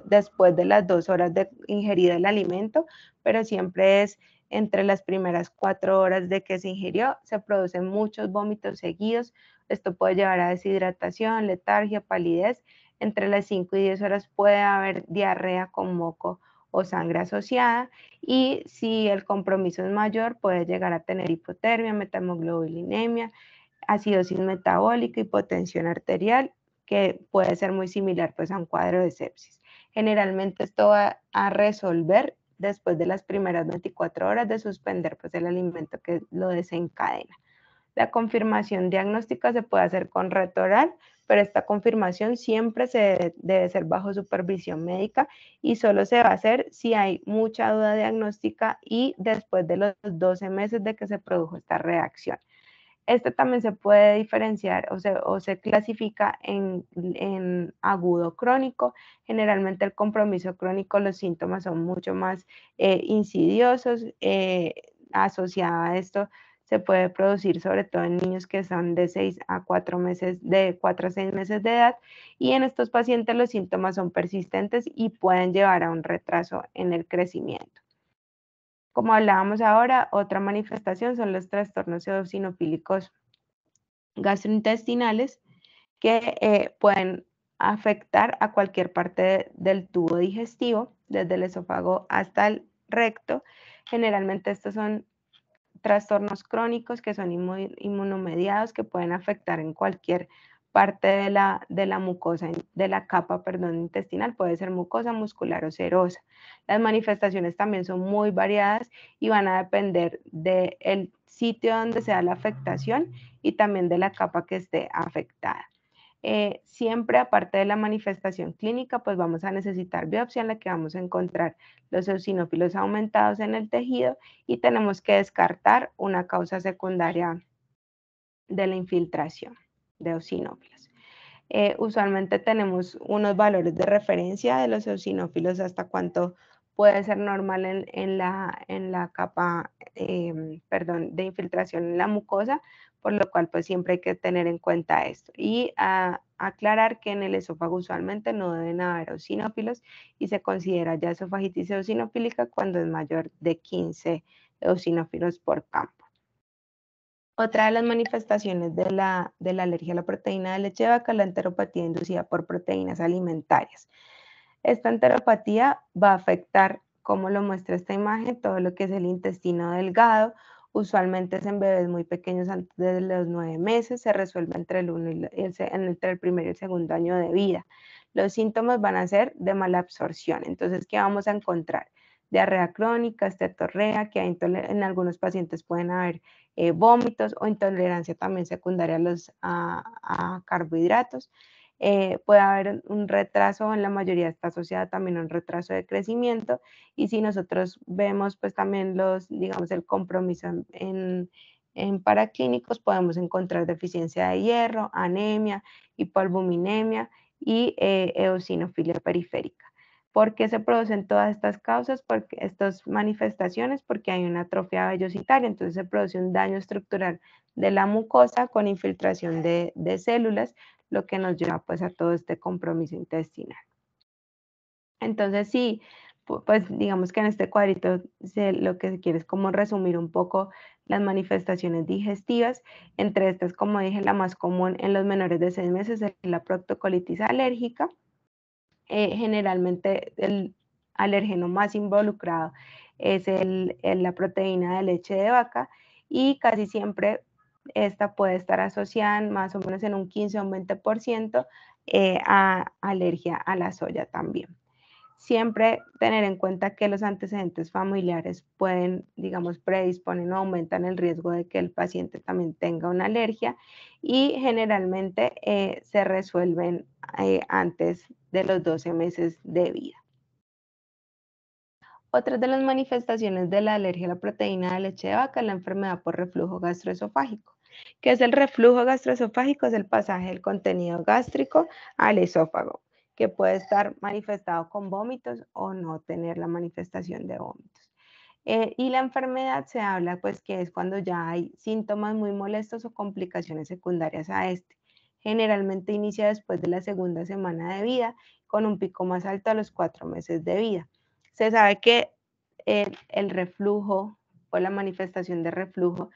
después de las 2 horas de ingerida el alimento, pero siempre es entre las primeras 4 horas de que se ingirió. Se producen muchos vómitos seguidos. Esto puede llevar a deshidratación, letargia, palidez. Entre las 5 y 10 horas puede haber diarrea con moco o sangre asociada, y si el compromiso es mayor puede llegar a tener hipotermia, metamoglobulinemia, acidosis metabólica, hipotensión arterial, que puede ser muy similar pues a un cuadro de sepsis. Generalmente esto va a resolver después de las primeras 24 horas de suspender pues el alimento que lo desencadena. La confirmación diagnóstica se puede hacer con reto oral, pero esta confirmación siempre debe ser bajo supervisión médica y solo se va a hacer si hay mucha duda diagnóstica y después de los 12 meses de que se produjo esta reacción. Este también se puede diferenciar o se clasifica en agudo crónico. Generalmente el compromiso crónico, los síntomas son mucho más insidiosos. Asociado a esto se puede producir sobre todo en niños que son de 6 a 4 meses, de 4 a 6 meses de edad, y en estos pacientes los síntomas son persistentes y pueden llevar a un retraso en el crecimiento. Como hablábamos ahora, otra manifestación son los trastornos eosinofílicos gastrointestinales que pueden afectar a cualquier parte del tubo digestivo, desde el esófago hasta el recto. Generalmente estos son trastornos crónicos que son inmunomediados, que pueden afectar en cualquier parte de la mucosa, de la capa, perdón, intestinal. Puede ser mucosa, muscular o serosa. Las manifestaciones también son muy variadas y van a depender del sitio donde sea la afectación y también de la capa que esté afectada. Siempre, aparte de la manifestación clínica, pues vamos a necesitar biopsia en la que vamos a encontrar los eosinófilos aumentados en el tejido y tenemos que descartar una causa secundaria de la infiltración. eosinófilos. Usualmente tenemos unos valores de referencia de los eosinófilos hasta cuánto puede ser normal en la capa de infiltración en la mucosa, por lo cual pues siempre hay que tener en cuenta esto. Y aclarar que en el esófago usualmente no deben haber eosinófilos y se considera ya esofagitis eosinofílica cuando es mayor de 15 eosinófilos por campo. Otra de las manifestaciones de la alergia a la proteína de leche de vaca es la enteropatía inducida por proteínas alimentarias. Esta enteropatía va a afectar, como lo muestra esta imagen, todo lo que es el intestino delgado. Usualmente es en bebés muy pequeños antes de los 9 meses, se resuelve entre el primer y el segundo año de vida. Los síntomas van a ser de mala absorción. Entonces, ¿qué vamos a encontrar? Diarrea crónica, estetorrea, que en algunos pacientes pueden haber vómitos o intolerancia también secundaria a carbohidratos. Puede haber un retraso, en la mayoría está asociada también a un retraso de crecimiento, y si nosotros vemos pues también el compromiso en paraclínicos, podemos encontrar deficiencia de hierro, anemia, hipoalbuminemia y eosinofilia periférica. ¿Por qué se producen todas estas causas? Porque estas manifestaciones, porque hay una atrofia vellositaria, entonces se produce un daño estructural de la mucosa con infiltración de células, lo que nos lleva pues a todo este compromiso intestinal. Entonces sí, pues digamos que en este cuadrito lo que se quiere es como resumir un poco las manifestaciones digestivas. Entre estas, como dije, la más común en los menores de 6 meses es la proctocolitis alérgica. Generalmente el alérgeno más involucrado es la proteína de leche de vaca, y casi siempre esta puede estar asociada más o menos en un 15 o un 20% a alergia a la soya también. Siempre tener en cuenta que los antecedentes familiares pueden, predisponen o aumentan el riesgo de que el paciente también tenga una alergia, y generalmente se resuelven antes de los 12 meses de vida. Otra de las manifestaciones de la alergia a la proteína de leche de vaca es la enfermedad por reflujo gastroesofágico. ¿Qué es el reflujo gastroesofágico? Es el pasaje del contenido gástrico al esófago, que puede estar manifestado con vómitos o no tener la manifestación de vómitos. Y la enfermedad se habla pues que es cuando ya hay síntomas muy molestos o complicaciones secundarias a este. Generalmente inicia después de la segunda semana de vida, con un pico más alto a los 4 meses de vida. Se sabe que el reflujo o la manifestación de reflujo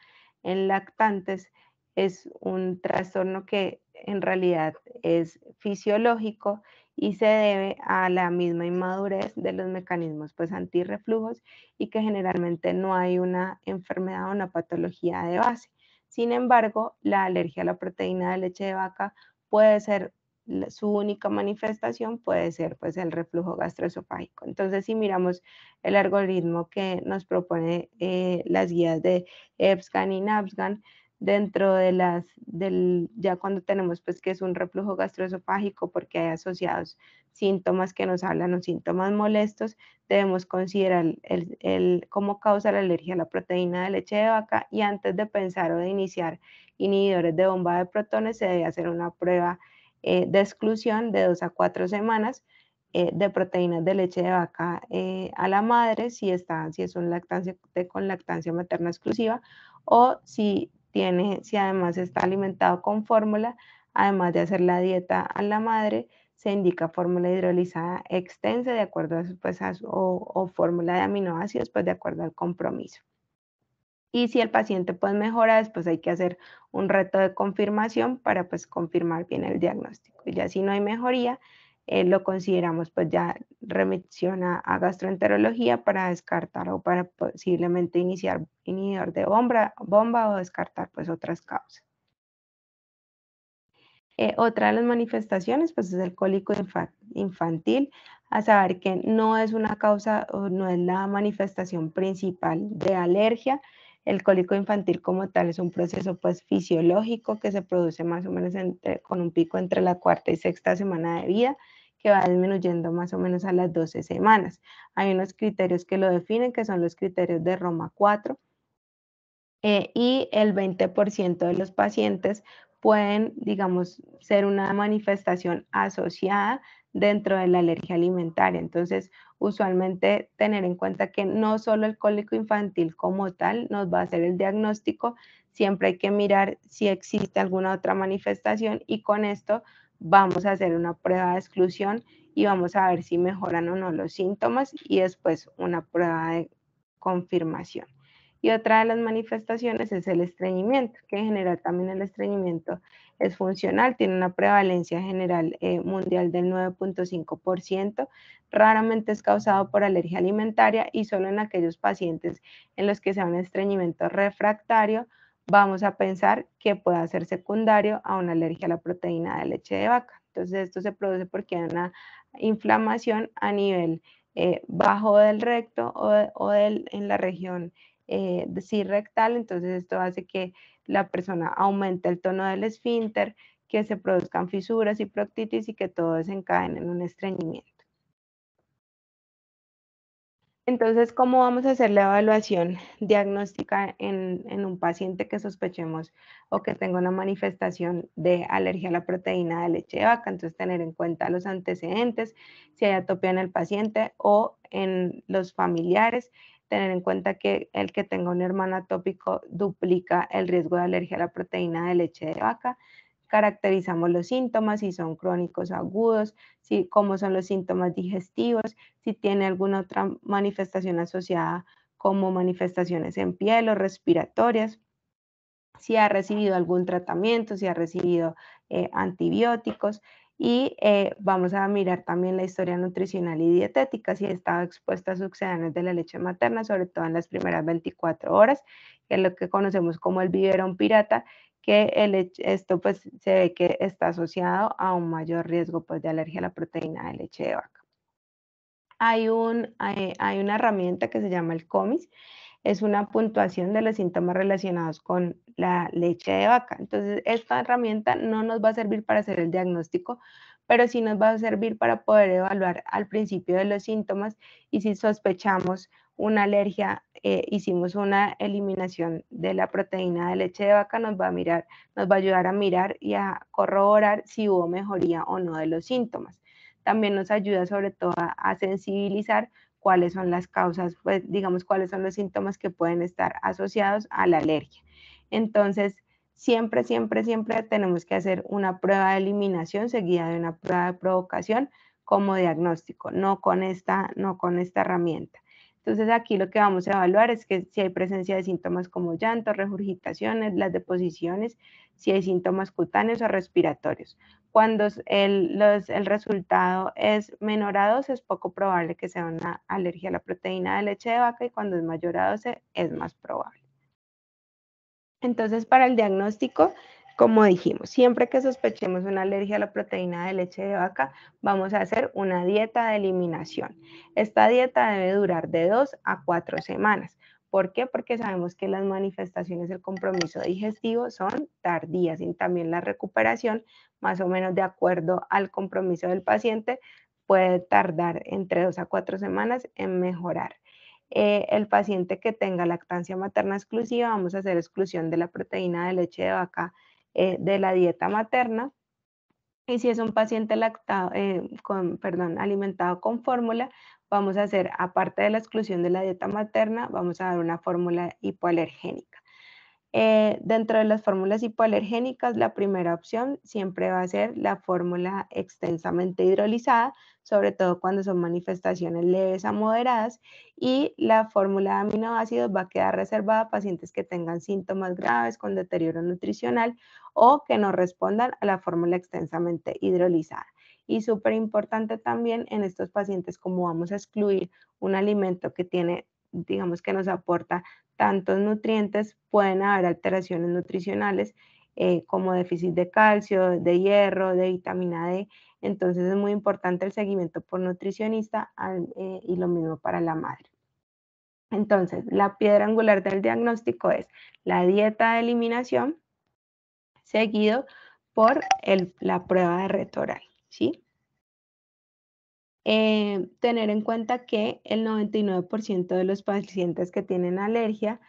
en lactantes es un trastorno que en realidad es fisiológico y se debe a la misma inmadurez de los mecanismos pues antirreflujos, y que generalmente no hay una enfermedad o una patología de base. Sin embargo, la alergia a la proteína de leche de vaca puede ser, su única manifestación puede ser pues el reflujo gastroesofágico. Entonces, si miramos el algoritmo que nos propone las guías de EBSGAN y NABSGAN, dentro de ya cuando tenemos pues que es un reflujo gastroesofágico porque hay asociados síntomas que nos hablan o síntomas molestos, debemos considerar cómo causa la alergia a la proteína de leche de vaca, y antes de pensar o de iniciar inhibidores de bomba de protones se debe hacer una prueba de exclusión de 2 a 4 semanas de proteínas de leche de vaca a la madre, si es un lactancia con lactancia materna exclusiva, o si además está alimentado con fórmula, además de hacer la dieta a la madre, se indica fórmula hidrolizada extensa de acuerdo o fórmula de aminoácidos, pues de acuerdo al compromiso. Y si el paciente pues mejora, después hay que hacer un reto de confirmación para pues confirmar bien el diagnóstico. Y ya si no hay mejoría, lo consideramos pues ya remisión a gastroenterología para descartar o para posiblemente iniciar inhibidor de bomba o descartar pues otras causas. Otra de las manifestaciones pues es el cólico infantil, a saber que no es una causa o no es la manifestación principal de alergia. El cólico infantil como tal es un proceso pues fisiológico que se produce más o menos con un pico entre la cuarta y sexta semana de vida, que va disminuyendo más o menos a las 12 semanas. Hay unos criterios que lo definen, que son los criterios de Roma 4, y el 20% de los pacientes pueden, digamos, ser una manifestación asociada dentro de la alergia alimentaria. Entonces, usualmente tener en cuenta que no solo el cólico infantil como tal nos va a hacer el diagnóstico, siempre hay que mirar si existe alguna otra manifestación y con esto vamos a hacer una prueba de exclusión y vamos a ver si mejoran o no los síntomas y después una prueba de confirmación. Y otra de las manifestaciones es el estreñimiento, que en general también el estreñimiento es funcional, tiene una prevalencia general mundial del 9.5%, raramente es causado por alergia alimentaria y solo en aquellos pacientes en los que sea un estreñimiento refractario vamos a pensar que pueda ser secundario a una alergia a la proteína de leche de vaca. Entonces esto se produce porque hay una inflamación a nivel bajo del recto o en la región rectal, entonces esto hace que la persona aumente el tono del esfínter, que se produzcan fisuras y proctitis y que todo desencadene en un estreñimiento. Entonces, ¿cómo vamos a hacer la evaluación diagnóstica en un paciente que sospechemos o que tenga una manifestación de alergia a la proteína de leche de vaca? Entonces, tener en cuenta los antecedentes, si hay atopia en el paciente o en los familiares, tener en cuenta que el que tenga un hermano atópico duplica el riesgo de alergia a la proteína de leche de vaca. Caracterizamos los síntomas, si son crónicos o agudos, si, cómo son los síntomas digestivos, si tiene alguna otra manifestación asociada como manifestaciones en piel o respiratorias, si ha recibido algún tratamiento, si ha recibido antibióticos y vamos a mirar también la historia nutricional y dietética, si estaba expuesta a succedáneos de la leche materna, sobre todo en las primeras 24 horas, que es lo que conocemos como el biberón pirata, que esto pues se ve que está asociado a un mayor riesgo pues de alergia a la proteína de leche de vaca. Hay una herramienta que se llama el COMIS, es una puntuación de los síntomas relacionados con la leche de vaca. Entonces, esta herramienta no nos va a servir para hacer el diagnóstico, pero sí nos va a servir para poder evaluar al principio de los síntomas y si sospechamos una alergia, hicimos una eliminación de la proteína de leche de vaca, nos va a ayudar a mirar y a corroborar si hubo mejoría o no de los síntomas. También nos ayuda sobre todo a sensibilizar cuáles son las causas, pues digamos cuáles son los síntomas que pueden estar asociados a la alergia. Entonces, siempre, siempre, siempre tenemos que hacer una prueba de eliminación seguida de una prueba de provocación como diagnóstico, no con esta herramienta. Entonces aquí lo que vamos a evaluar es que si hay presencia de síntomas como llanto, regurgitaciones, las deposiciones, si hay síntomas cutáneos o respiratorios. Cuando el resultado es menor a 12 es poco probable que sea una alergia a la proteína de leche de vaca y cuando es mayor a 12 es más probable. Entonces, para el diagnóstico, como dijimos, siempre que sospechemos una alergia a la proteína de leche de vaca, vamos a hacer una dieta de eliminación. Esta dieta debe durar de 2 a 4 semanas. ¿Por qué? Porque sabemos que las manifestaciones del compromiso digestivo son tardías y también la recuperación, más o menos de acuerdo al compromiso del paciente, puede tardar entre 2 a 4 semanas en mejorar. El paciente que tenga lactancia materna exclusiva, vamos a hacer exclusión de la proteína de leche de vaca de la dieta materna. Y si es un paciente alimentado con fórmula, vamos a hacer, aparte de la exclusión de la dieta materna, vamos a dar una fórmula hipoalergénica. Dentro de las fórmulas hipoalergénicas, la primera opción siempre va a ser la fórmula extensamente hidrolizada, sobre todo cuando son manifestaciones leves a moderadas, y la fórmula de aminoácidos va a quedar reservada a pacientes que tengan síntomas graves con deterioro nutricional o que no respondan a la fórmula extensamente hidrolizada. Y súper importante también en estos pacientes, como vamos a excluir un alimento que tiene, digamos que nos aporta tantos nutrientes, pueden haber alteraciones nutricionales como déficit de calcio, de hierro, de vitamina D. Entonces es muy importante el seguimiento por nutricionista y lo mismo para la madre. Entonces, la piedra angular del diagnóstico es la dieta de eliminación seguido por la prueba de reto oral, ¿sí? Tener en cuenta que el 99% de los pacientes que tienen alergia,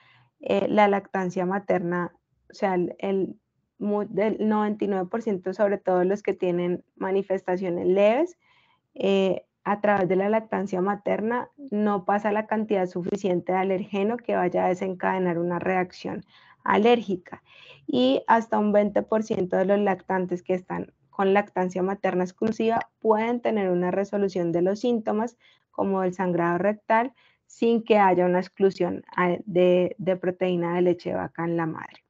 la lactancia materna, o sea, del 99%, sobre todo los que tienen manifestaciones leves, a través de la lactancia materna no pasa la cantidad suficiente de alergeno que vaya a desencadenar una reacción alérgica. Y hasta un 20% de los lactantes que están con lactancia materna exclusiva pueden tener una resolución de los síntomas, como el sangrado rectal, sin que haya una exclusión de proteína de leche de vaca en la madre.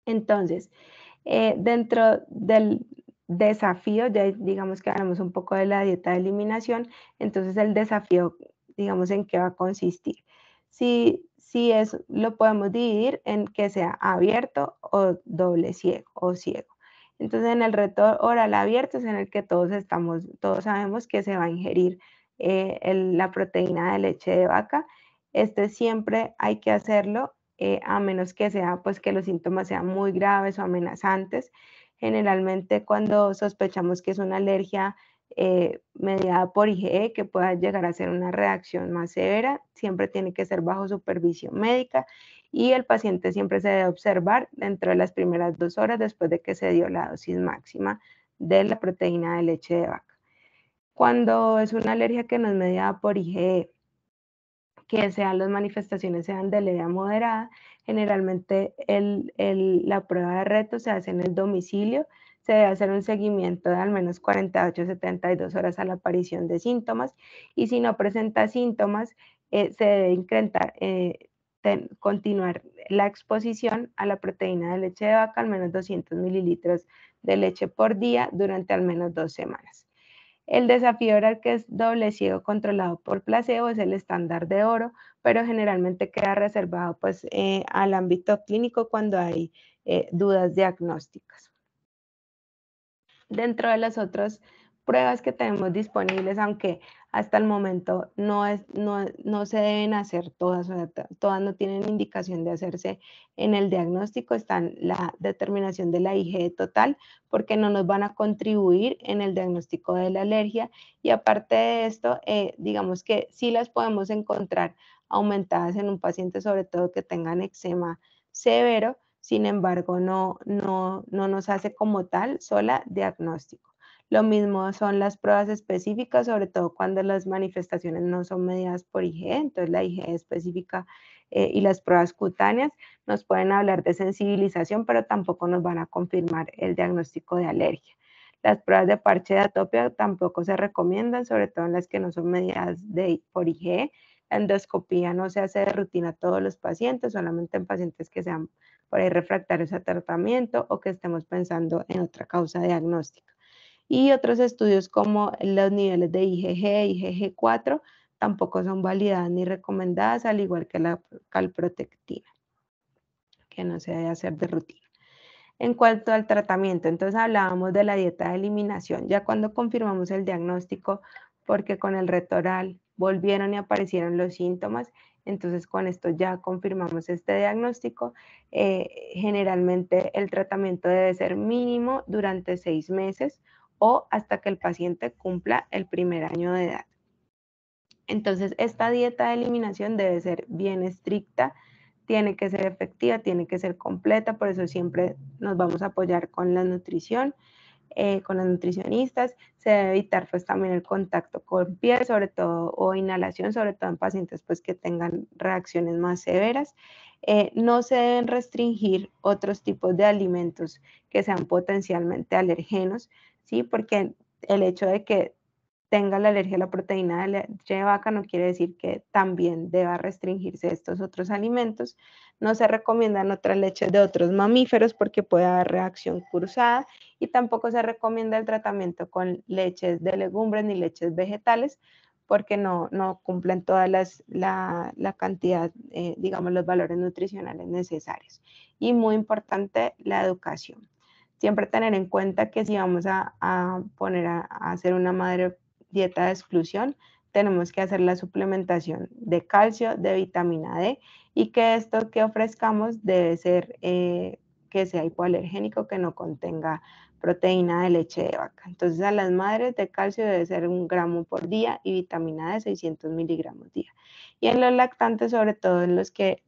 Entonces, dentro del desafío, ya digamos que hablamos un poco de la dieta de eliminación, entonces el desafío, digamos, ¿en qué va a consistir? Si lo podemos dividir en que sea abierto o doble ciego o ciego. Entonces, en el reto oral abierto es en el que todos sabemos que se va a ingerir la proteína de leche de vaca. Este siempre hay que hacerlo a menos que sea, pues que los síntomas sean muy graves o amenazantes. Generalmente cuando sospechamos que es una alergia mediada por IgE, que pueda llegar a ser una reacción más severa, siempre tiene que ser bajo supervisión médica y el paciente siempre se debe observar dentro de las primeras 2 horas después de que se dio la dosis máxima de la proteína de leche de vaca. Cuando es una alergia que no es mediada por IgE, que las manifestaciones sean de leve a moderada, generalmente la prueba de reto se hace en el domicilio, se debe hacer un seguimiento de al menos 48 a 72 horas a la aparición de síntomas y si no presenta síntomas, se debe continuar la exposición a la proteína de leche de vaca, al menos 200 mililitros de leche por día durante al menos 2 semanas. El desafío oral, que es doble ciego controlado por placebo, es el estándar de oro, pero generalmente queda reservado pues, al ámbito clínico cuando hay dudas diagnósticas. Dentro de las otras pruebas que tenemos disponibles, aunque hasta el momento no se deben hacer todas, o sea, todas no tienen indicación de hacerse en el diagnóstico, están la determinación de la IgE total, porque no nos van a contribuir en el diagnóstico de la alergia, y aparte de esto, digamos que sí las podemos encontrar aumentadas en un paciente, sobre todo que tengan eczema severo. Sin embargo, no nos hace como tal sola diagnóstico. Lo mismo son las pruebas específicas, sobre todo cuando las manifestaciones no son medidas por IgE, entonces la IgE específica y las pruebas cutáneas nos pueden hablar de sensibilización, pero tampoco nos van a confirmar el diagnóstico de alergia. Las pruebas de parche de atopia tampoco se recomiendan, sobre todo en las que no son medidas por IgE. La endoscopía no se hace de rutina a todos los pacientes, solamente en pacientes que sean por ahí refractarios a tratamiento o que estemos pensando en otra causa diagnóstica. Y otros estudios como los niveles de IgG y IgG4 tampoco son validadas ni recomendadas, al igual que la calprotectina, que no se debe hacer de rutina. En cuanto al tratamiento, entonces hablábamos de la dieta de eliminación, ya cuando confirmamos el diagnóstico, porque con el reto oral volvieron y aparecieron los síntomas, entonces con esto ya confirmamos este diagnóstico. Generalmente el tratamiento debe ser mínimo durante 6 meses o hasta que el paciente cumpla el primer año de edad. Entonces esta dieta de eliminación debe ser bien estricta, tiene que ser efectiva, tiene que ser completa, por eso siempre nos vamos a apoyar con la nutrición, con las nutricionistas. Se debe evitar pues también el contacto con piel, sobre todo, o inhalación, sobre todo en pacientes pues que tengan reacciones más severas. No se deben restringir otros tipos de alimentos que sean potencialmente alergenos, ¿sí? Porque el hecho de que tenga la alergia a la proteína de leche de vaca no quiere decir que también deba restringirse estos otros alimentos. No se recomiendan otras leches de otros mamíferos porque puede haber reacción cruzada y tampoco se recomienda el tratamiento con leches de legumbres ni leches vegetales porque no cumplen toda la cantidad, digamos, los valores nutricionales necesarios. Y muy importante, la educación. Siempre tener en cuenta que si vamos a poner a hacer una madre dieta de exclusión, tenemos que hacer la suplementación de calcio, de vitamina D y que esto que ofrezcamos debe ser que sea hipoalergénico, que no contenga proteína de leche de vaca. Entonces a las madres de calcio debe ser 1 gramo por día y vitamina D 600 miligramos día. Y en los lactantes, sobre todo en los que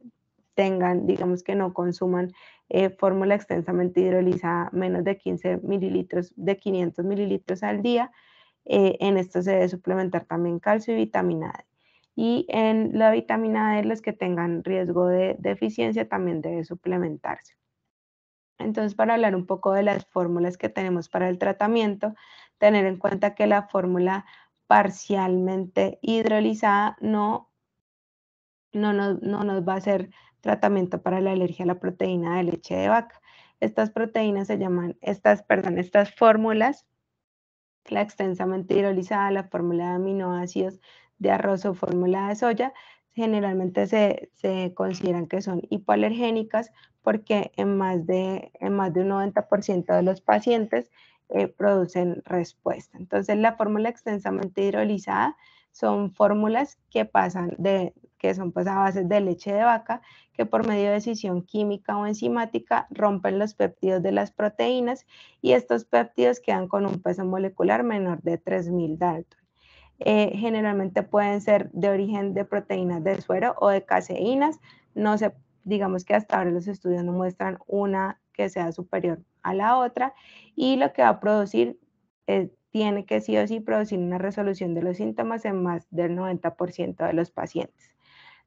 tengan, digamos que no consuman fórmula extensamente hidrolizada menos de 15 mililitros, de 500 mililitros al día. En esto se debe suplementar también calcio y vitamina D. Y en la vitamina D, los que tengan riesgo de deficiencia también debe suplementarse. Entonces, para hablar un poco de las fórmulas que tenemos para el tratamiento, tener en cuenta que la fórmula parcialmente hidrolizada no nos va a hacer tratamiento para la alergia a la proteína de leche de vaca. Estas proteínas se llaman, estas fórmulas, la extensamente hidrolizada, la fórmula de aminoácidos de arroz o fórmula de soya, generalmente se consideran que son hipoalergénicas porque en más de un 90% de los pacientes producen respuesta. Entonces, la fórmula extensamente hidrolizada son fórmulas que son pues a base de leche de vaca, que por medio de decisión química o enzimática rompen los péptidos de las proteínas y estos péptidos quedan con un peso molecular menor de 3000 Dalton. Generalmente pueden ser de origen de proteínas de suero o de caseínas. No se, digamos que hasta ahora los estudios no muestran una que sea superior a la otra y lo que va a producir tiene que sí o sí producir una resolución de los síntomas en más del 90% de los pacientes.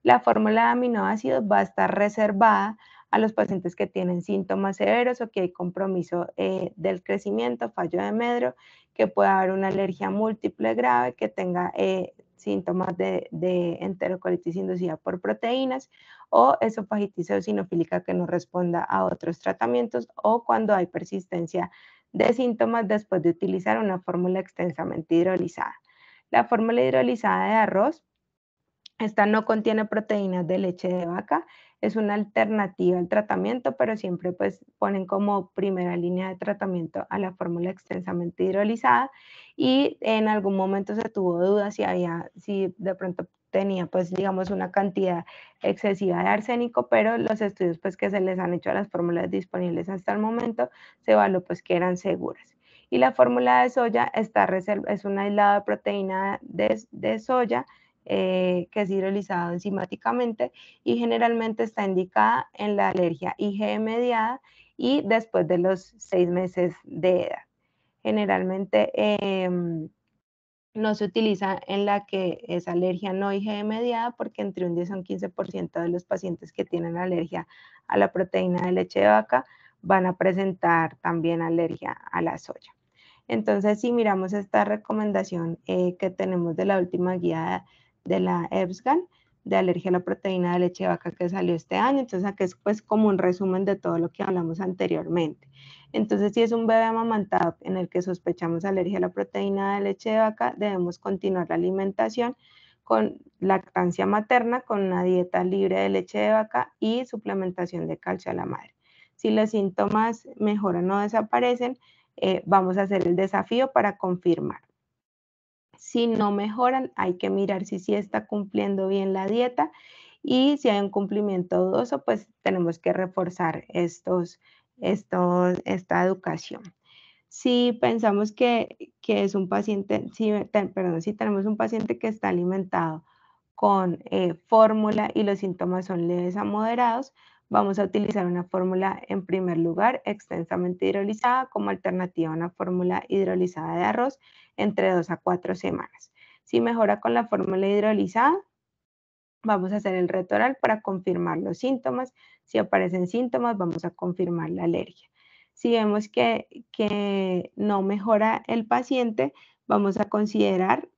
La fórmula de aminoácidos va a estar reservada a los pacientes que tienen síntomas severos o que hay compromiso del crecimiento, fallo de Medro, que pueda haber una alergia múltiple grave, que tenga síntomas de enterocolitis inducida por proteínas o esofagitis eosinofílica que no responda a otros tratamientos o cuando hay persistencia de síntomas después de utilizar una fórmula extensamente hidrolizada. La fórmula hidrolizada de arroz, esta no contiene proteínas de leche de vaca, es una alternativa al tratamiento, pero siempre pues ponen como primera línea de tratamiento a la fórmula extensamente hidrolizada y en algún momento se tuvo dudas si de pronto tenía pues digamos una cantidad excesiva de arsénico, pero los estudios pues que se les han hecho a las fórmulas disponibles hasta el momento se evaluó pues que eran seguras. Y la fórmula de soya es un aislado de proteína de soya que es hidrolizado enzimáticamente y generalmente está indicada en la alergia IgE mediada y después de los 6 meses de edad. Generalmente no se utiliza en la que es alergia no IgE mediada porque entre un 10 y un 15% de los pacientes que tienen alergia a la proteína de leche de vaca van a presentar también alergia a la soya. Entonces, si miramos esta recomendación que tenemos de la última guía de la EBSGAN, de alergia a la proteína de leche de vaca que salió este año, entonces aquí es pues como un resumen de todo lo que hablamos anteriormente. Entonces, si es un bebé amamantado en el que sospechamos alergia a la proteína de leche de vaca, debemos continuar la alimentación con lactancia materna, con una dieta libre de leche de vaca y suplementación de calcio a la madre. Si los síntomas mejoran o desaparecen, vamos a hacer el desafío para confirmar. Si no mejoran, hay que mirar si sí está cumpliendo bien la dieta y si hay un cumplimiento dudoso, pues tenemos que reforzar esta educación. Si pensamos que es un paciente, si tenemos un paciente que está alimentado con fórmula y los síntomas son leves a moderados, vamos a utilizar una fórmula en primer lugar extensamente hidrolizada como alternativa a una fórmula hidrolizada de arroz entre 2 a 4 semanas. Si mejora con la fórmula hidrolizada, vamos a hacer el reto oral para confirmar los síntomas. Si aparecen síntomas, vamos a confirmar la alergia. Si vemos que no mejora el paciente, vamos a considerar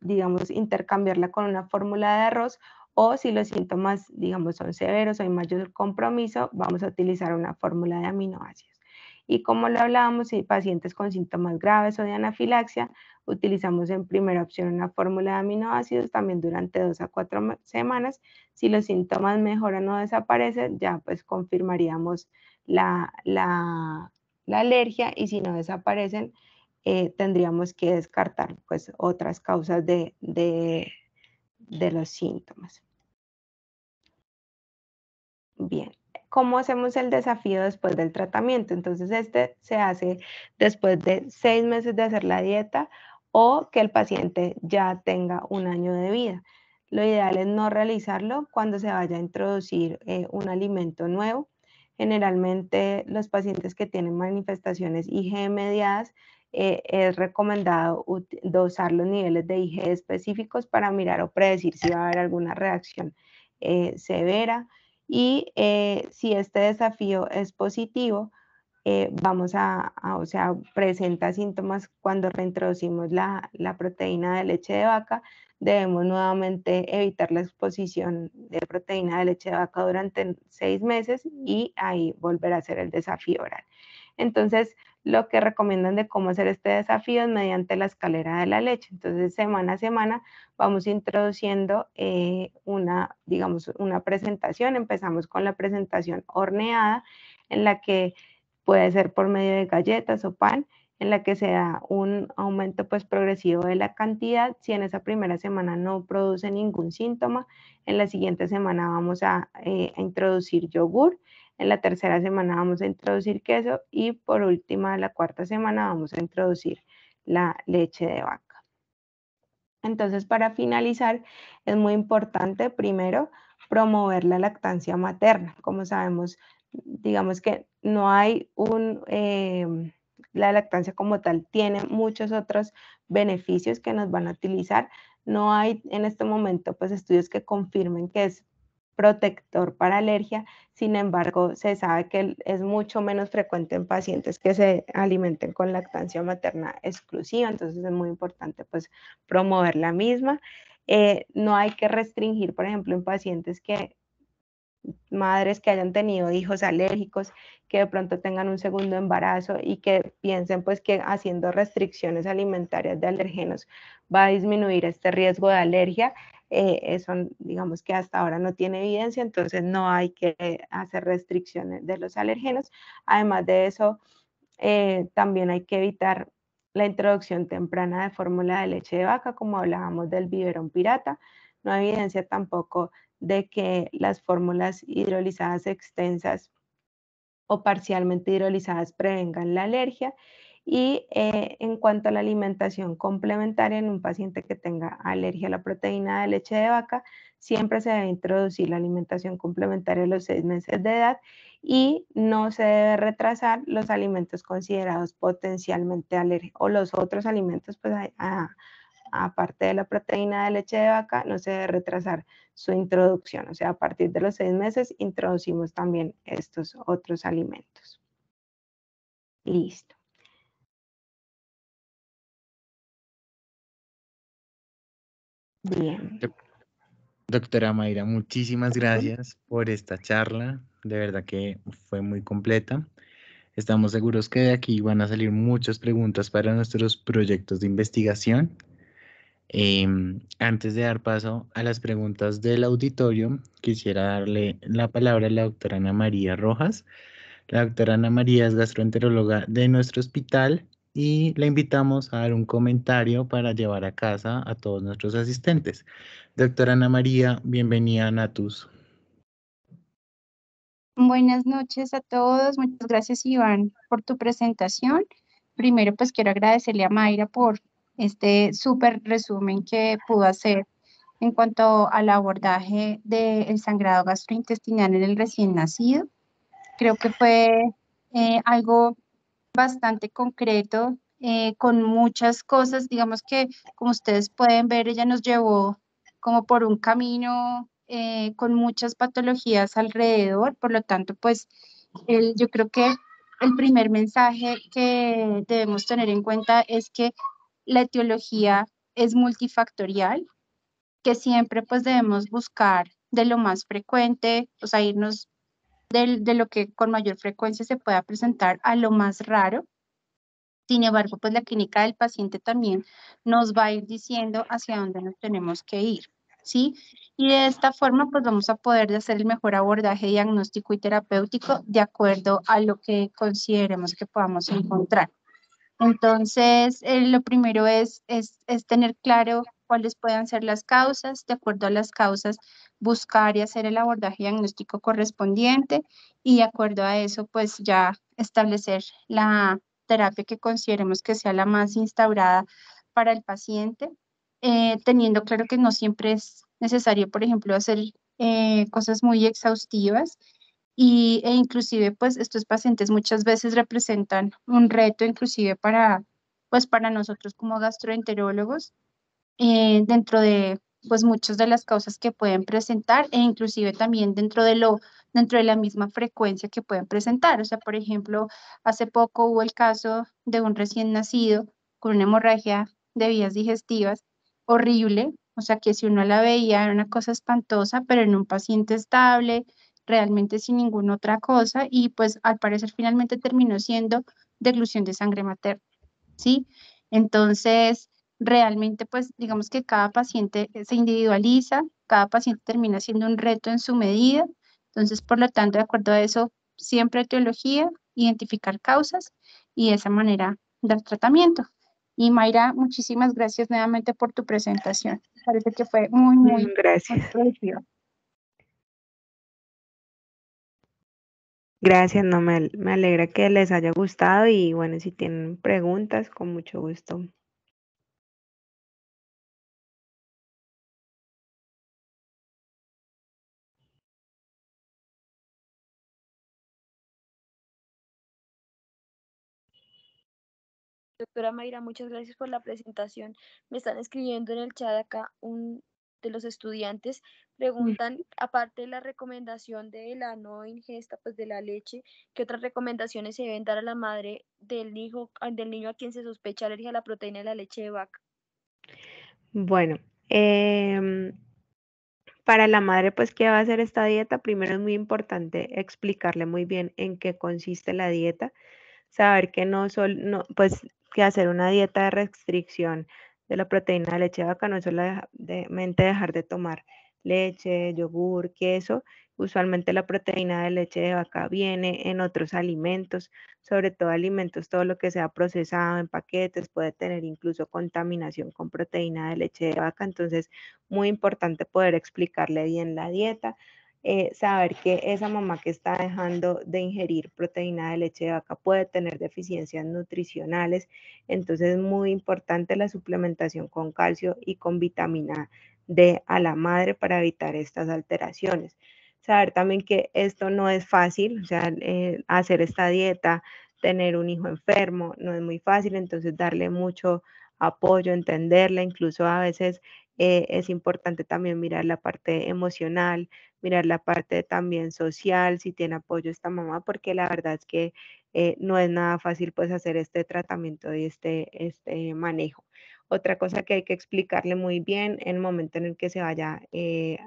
digamos, intercambiarla con una fórmula de arroz o si los síntomas, digamos, son severos o hay mayor compromiso, vamos a utilizar una fórmula de aminoácidos. Y como lo hablábamos, si pacientes con síntomas graves o de anafilaxia, utilizamos en primera opción una fórmula de aminoácidos también durante 2 a 4 semanas. Si los síntomas mejoran o desaparecen, ya pues confirmaríamos la alergia y si no desaparecen, tendríamos que descartar pues otras causas de los síntomas. Bien, ¿cómo hacemos el desafío después del tratamiento? Entonces este se hace después de 6 meses de hacer la dieta o que el paciente ya tenga un año de vida. Lo ideal es no realizarlo cuando se vaya a introducir un alimento nuevo. Generalmente los pacientes que tienen manifestaciones IgE mediadas es recomendado dosar los niveles de IgE específicos para mirar o predecir si va a haber alguna reacción severa. Y si este desafío es positivo, o sea, presenta síntomas cuando reintroducimos la proteína de leche de vaca, debemos nuevamente evitar la exposición de proteína de leche de vaca durante 6 meses y ahí volver a hacer el desafío oral. Entonces, lo que recomiendan de cómo hacer este desafío es mediante la escalera de la leche. Entonces, semana a semana vamos introduciendo digamos, una presentación. Empezamos con la presentación horneada, en la que puede ser por medio de galletas o pan, en la que se da un aumento pues progresivo de la cantidad. Si en esa primera semana no produce ningún síntoma, en la siguiente semana vamos a introducir yogur, en la tercera semana vamos a introducir queso y por última, la cuarta semana vamos a introducir la leche de vaca. Entonces, para finalizar, es muy importante primero promover la lactancia materna. Como sabemos, digamos que no hay la lactancia como tal tiene muchos otros beneficios que nos van a utilizar. No hay en este momento pues estudios que confirmen que es protector para alergia. Sin embargo, se sabe que es mucho menos frecuente en pacientes que se alimenten con lactancia materna exclusiva, entonces es muy importante pues promover la misma. No hay que restringir, por ejemplo, en pacientes madres que hayan tenido hijos alérgicos, que de pronto tengan un segundo embarazo y que piensen pues que haciendo restricciones alimentarias de alergenos va a disminuir este riesgo de alergia. Eso digamos que hasta ahora no tiene evidencia, entonces no hay que hacer restricciones de los alergenos. Además de eso, también hay que evitar la introducción temprana de fórmula de leche de vaca, como hablábamos del biberón pirata. No hay evidencia tampoco de que las fórmulas hidrolizadas extensas o parcialmente hidrolizadas prevengan la alergia. Y en cuanto a la alimentación complementaria en un paciente que tenga alergia a la proteína de leche de vaca, siempre se debe introducir la alimentación complementaria a los 6 meses de edad y no se debe retrasar los alimentos considerados potencialmente alérgicos o los otros alimentos, pues aparte de la proteína de leche de vaca, no se debe retrasar su introducción. O sea, a partir de los 6 meses introducimos también estos otros alimentos. Listo. Bien. Doctora Mayra, muchísimas gracias por esta charla. De verdad que fue muy completa. Estamos seguros que de aquí van a salir muchas preguntas para nuestros proyectos de investigación. Antes de dar paso a las preguntas del auditorio, quisiera darle la palabra a la doctora Ana María Rojas. La doctora Ana María es gastroenteróloga de nuestro hospital y la invitamos a dar un comentario para llevar a casa a todos nuestros asistentes. Doctora Ana María, bienvenida a Natus. Buenas noches a todos. Muchas gracias, Iván, por tu presentación. Primero, pues quiero agradecerle a Mayra por este súper resumen que pudo hacer en cuanto al abordaje del sangrado gastrointestinal en el recién nacido. Creo que fue algo bastante concreto, con muchas cosas. Digamos que, como ustedes pueden ver, ella nos llevó como por un camino con muchas patologías alrededor. Por lo tanto, pues yo creo que el primer mensaje que debemos tener en cuenta es que la etiología es multifactorial, que siempre pues debemos buscar de lo más frecuente, o sea, irnos de lo que con mayor frecuencia se pueda presentar a lo más raro. Sin embargo, pues la clínica del paciente también nos va a ir diciendo hacia dónde nos tenemos que ir, ¿sí? Y de esta forma, pues vamos a poder hacer el mejor abordaje diagnóstico y terapéutico de acuerdo a lo que consideremos que podamos encontrar. Entonces, lo primero es tener claro cuáles puedan ser las causas. De acuerdo a las causas, buscar y hacer el abordaje diagnóstico correspondiente y de acuerdo a eso, pues ya establecer la terapia que consideremos que sea la más instaurada para el paciente, teniendo claro que no siempre es necesario, por ejemplo, hacer cosas muy exhaustivas e inclusive pues estos pacientes muchas veces representan un reto inclusive para nosotros como gastroenterólogos dentro de pues muchas de las causas que pueden presentar e inclusive también dentro de la misma frecuencia que pueden presentar. O sea, por ejemplo, hace poco hubo el caso de un recién nacido con una hemorragia de vías digestivas horrible, o sea, que si uno la veía era una cosa espantosa, pero en un paciente estable, realmente sin ninguna otra cosa, y pues al parecer finalmente terminó siendo deglución de sangre materna, ¿sí? Entonces, realmente, pues digamos que cada paciente se individualiza, cada paciente termina siendo un reto en su medida. Entonces, por lo tanto, de acuerdo a eso, siempre etiología, identificar causas y de esa manera dar tratamiento. Y Mayra, muchísimas gracias nuevamente por tu presentación. Parece que fue muy Gracias. productiva. Gracias, no me alegra que les haya gustado y bueno, si tienen preguntas, con mucho gusto. Doctora Mayra, muchas gracias por la presentación. Me están escribiendo en el chat acá de los estudiantes. Preguntan, aparte de la recomendación de la no ingesta pues, de la leche, ¿qué otras recomendaciones se deben dar a la madre del niño a quien se sospecha alergia a la proteína de la leche de vaca? Bueno, para la madre pues que va a hacer esta dieta, primero es muy importante explicarle muy bien en qué consiste la dieta, saber que pues que hacer una dieta de restricción de la proteína de leche de vaca no es solamente dejar de tomar leche, yogur, queso. Usualmente la proteína de leche de vaca viene en otros alimentos, sobre todo alimentos, todo lo que sea procesado en paquetes, puede tener incluso contaminación con proteína de leche de vaca. Entonces, muy importante poder explicarle bien la dieta. Saber que esa mamá que está dejando de ingerir proteína de leche de vaca puede tener deficiencias nutricionales, entonces es muy importante la suplementación con calcio y con vitamina D a la madre para evitar estas alteraciones. Saber también que esto no es fácil, o sea, hacer esta dieta, tener un hijo enfermo, no es muy fácil, entonces darle mucho apoyo, entenderla, incluso a veces es importante también mirar la parte emocional, mirar la parte también social, si tiene apoyo esta mamá, porque la verdad es que no es nada fácil pues hacer este tratamiento y este manejo. Otra cosa que hay que explicarle muy bien en el momento en el que se vaya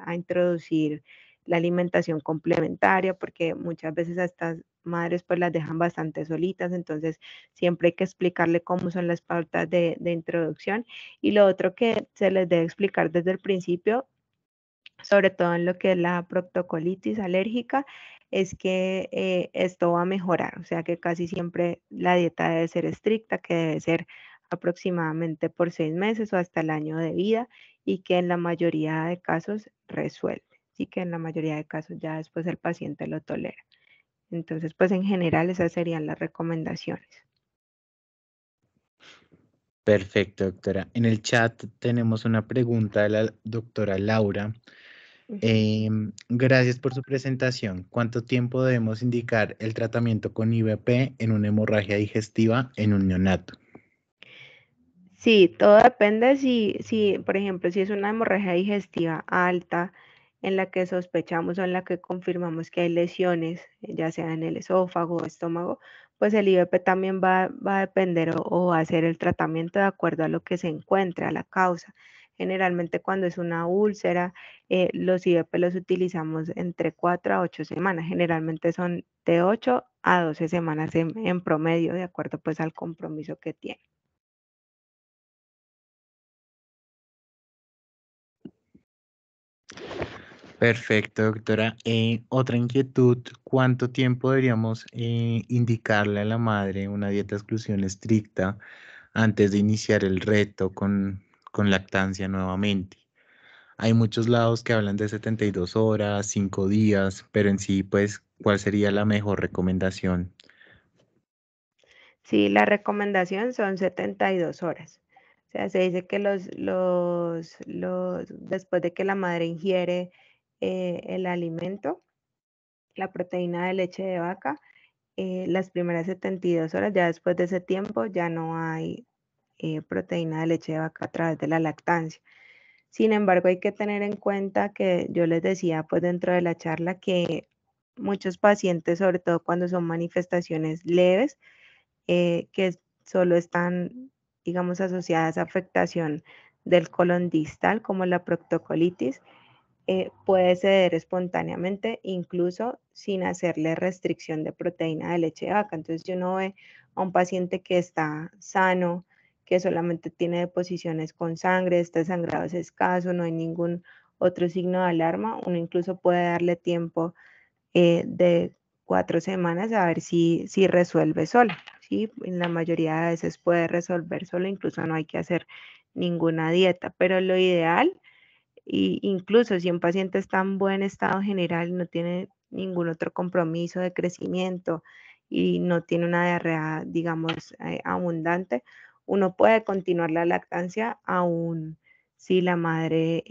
a introducir la alimentación complementaria, porque muchas veces a estas madres pues las dejan bastante solitas, entonces siempre hay que explicarle cómo son las pautas de introducción. Y lo otro que se les debe explicar desde el principio, sobre todo en lo que es la proctocolitis alérgica, es que esto va a mejorar, o sea que casi siempre la dieta debe ser estricta, que debe ser aproximadamente por 6 meses o hasta el año de vida y que en la mayoría de casos resuelve, y que en la mayoría de casos ya después el paciente lo tolera. Entonces, pues en general esas serían las recomendaciones. Perfecto, doctora. En el chat tenemos una pregunta de la doctora Laura. Gracias por su presentación. ¿Cuánto tiempo debemos indicar el tratamiento con IVP en una hemorragia digestiva en un neonato? Sí, todo depende por ejemplo, si es una hemorragia digestiva alta en la que sospechamos o en la que confirmamos que hay lesiones, ya sea en el esófago o estómago, pues el IVP también va a depender o va a hacer el tratamiento de acuerdo a lo que se encuentre, a la causa. Generalmente cuando es una úlcera, los IVP los utilizamos entre 4 a 8 semanas. Generalmente son de 8 a 12 semanas en promedio, de acuerdo pues al compromiso que tiene. Perfecto, doctora. Otra inquietud, ¿cuánto tiempo deberíamos indicarle a la madre una dieta de exclusión estricta antes de iniciar el reto con lactancia nuevamente? Hay muchos lados que hablan de 72 horas, 5 días, pero en sí, pues, ¿cuál sería la mejor recomendación? Sí, la recomendación son 72 horas. O sea, se dice que después de que la madre ingiere el alimento, la proteína de leche de vaca, las primeras 72 horas, ya después de ese tiempo, ya no hay proteína de leche de vaca a través de la lactancia. Sin embargo, hay que tener en cuenta que yo les decía pues dentro de la charla que muchos pacientes, sobre todo cuando son manifestaciones leves, que solo están, digamos, asociadas a afectación del colon distal, como la proctocolitis, puede ceder espontáneamente, incluso sin hacerle restricción de proteína de leche de vaca. Entonces, si uno ve a un paciente que está sano, que solamente tiene deposiciones con sangre, este sangrado es escaso, no hay ningún otro signo de alarma, uno incluso puede darle tiempo de 4 semanas a ver si resuelve solo. ¿Sí? En la mayoría de veces puede resolver solo, incluso no hay que hacer ninguna dieta, pero lo ideal, y incluso si un paciente está en buen estado general, no tiene ningún otro compromiso de crecimiento y no tiene una diarrea, digamos, abundante, uno puede continuar la lactancia aún si la madre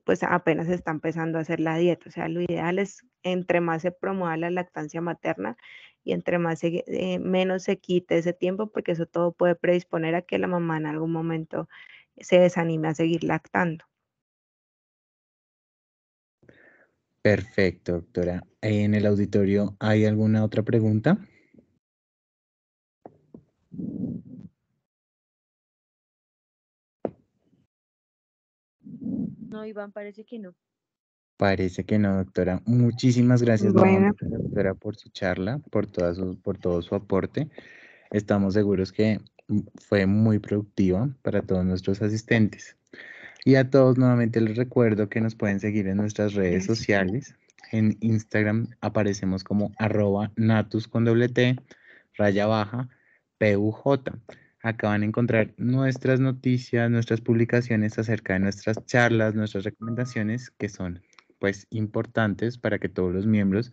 pues apenas está empezando a hacer la dieta. O sea, lo ideal es entre más se promueva la lactancia materna y entre más menos se quite ese tiempo, porque eso todo puede predisponer a que la mamá en algún momento se desanime a seguir lactando. Perfecto, doctora. ¿En el auditorio hay alguna otra pregunta? No, Iván, parece que no. Parece que no, doctora. Muchísimas gracias Bueno, nuevamente, doctora, por su charla, por todo su aporte. Estamos seguros que fue muy productiva para todos nuestros asistentes. Y a todos nuevamente les recuerdo que nos pueden seguir en nuestras redes gracias. sociales. En Instagram aparecemos como @natus con doble T, raya baja, PUJ. Acá van a encontrar nuestras noticias, nuestras publicaciones acerca de nuestras charlas, nuestras recomendaciones, que son pues importantes para que todos los miembros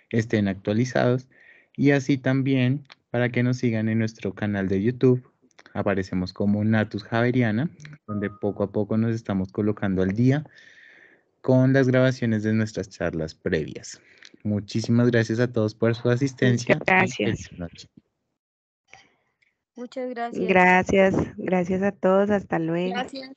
estén actualizados, y así también para que nos sigan en nuestro canal de YouTube. Aparecemos como Natus Javeriana, donde poco a poco nos estamos colocando al día con las grabaciones de nuestras charlas previas. Muchísimas gracias a todos por su asistencia. Y Gracias. feliz noche. Muchas gracias. Gracias a todos. Hasta luego. Gracias.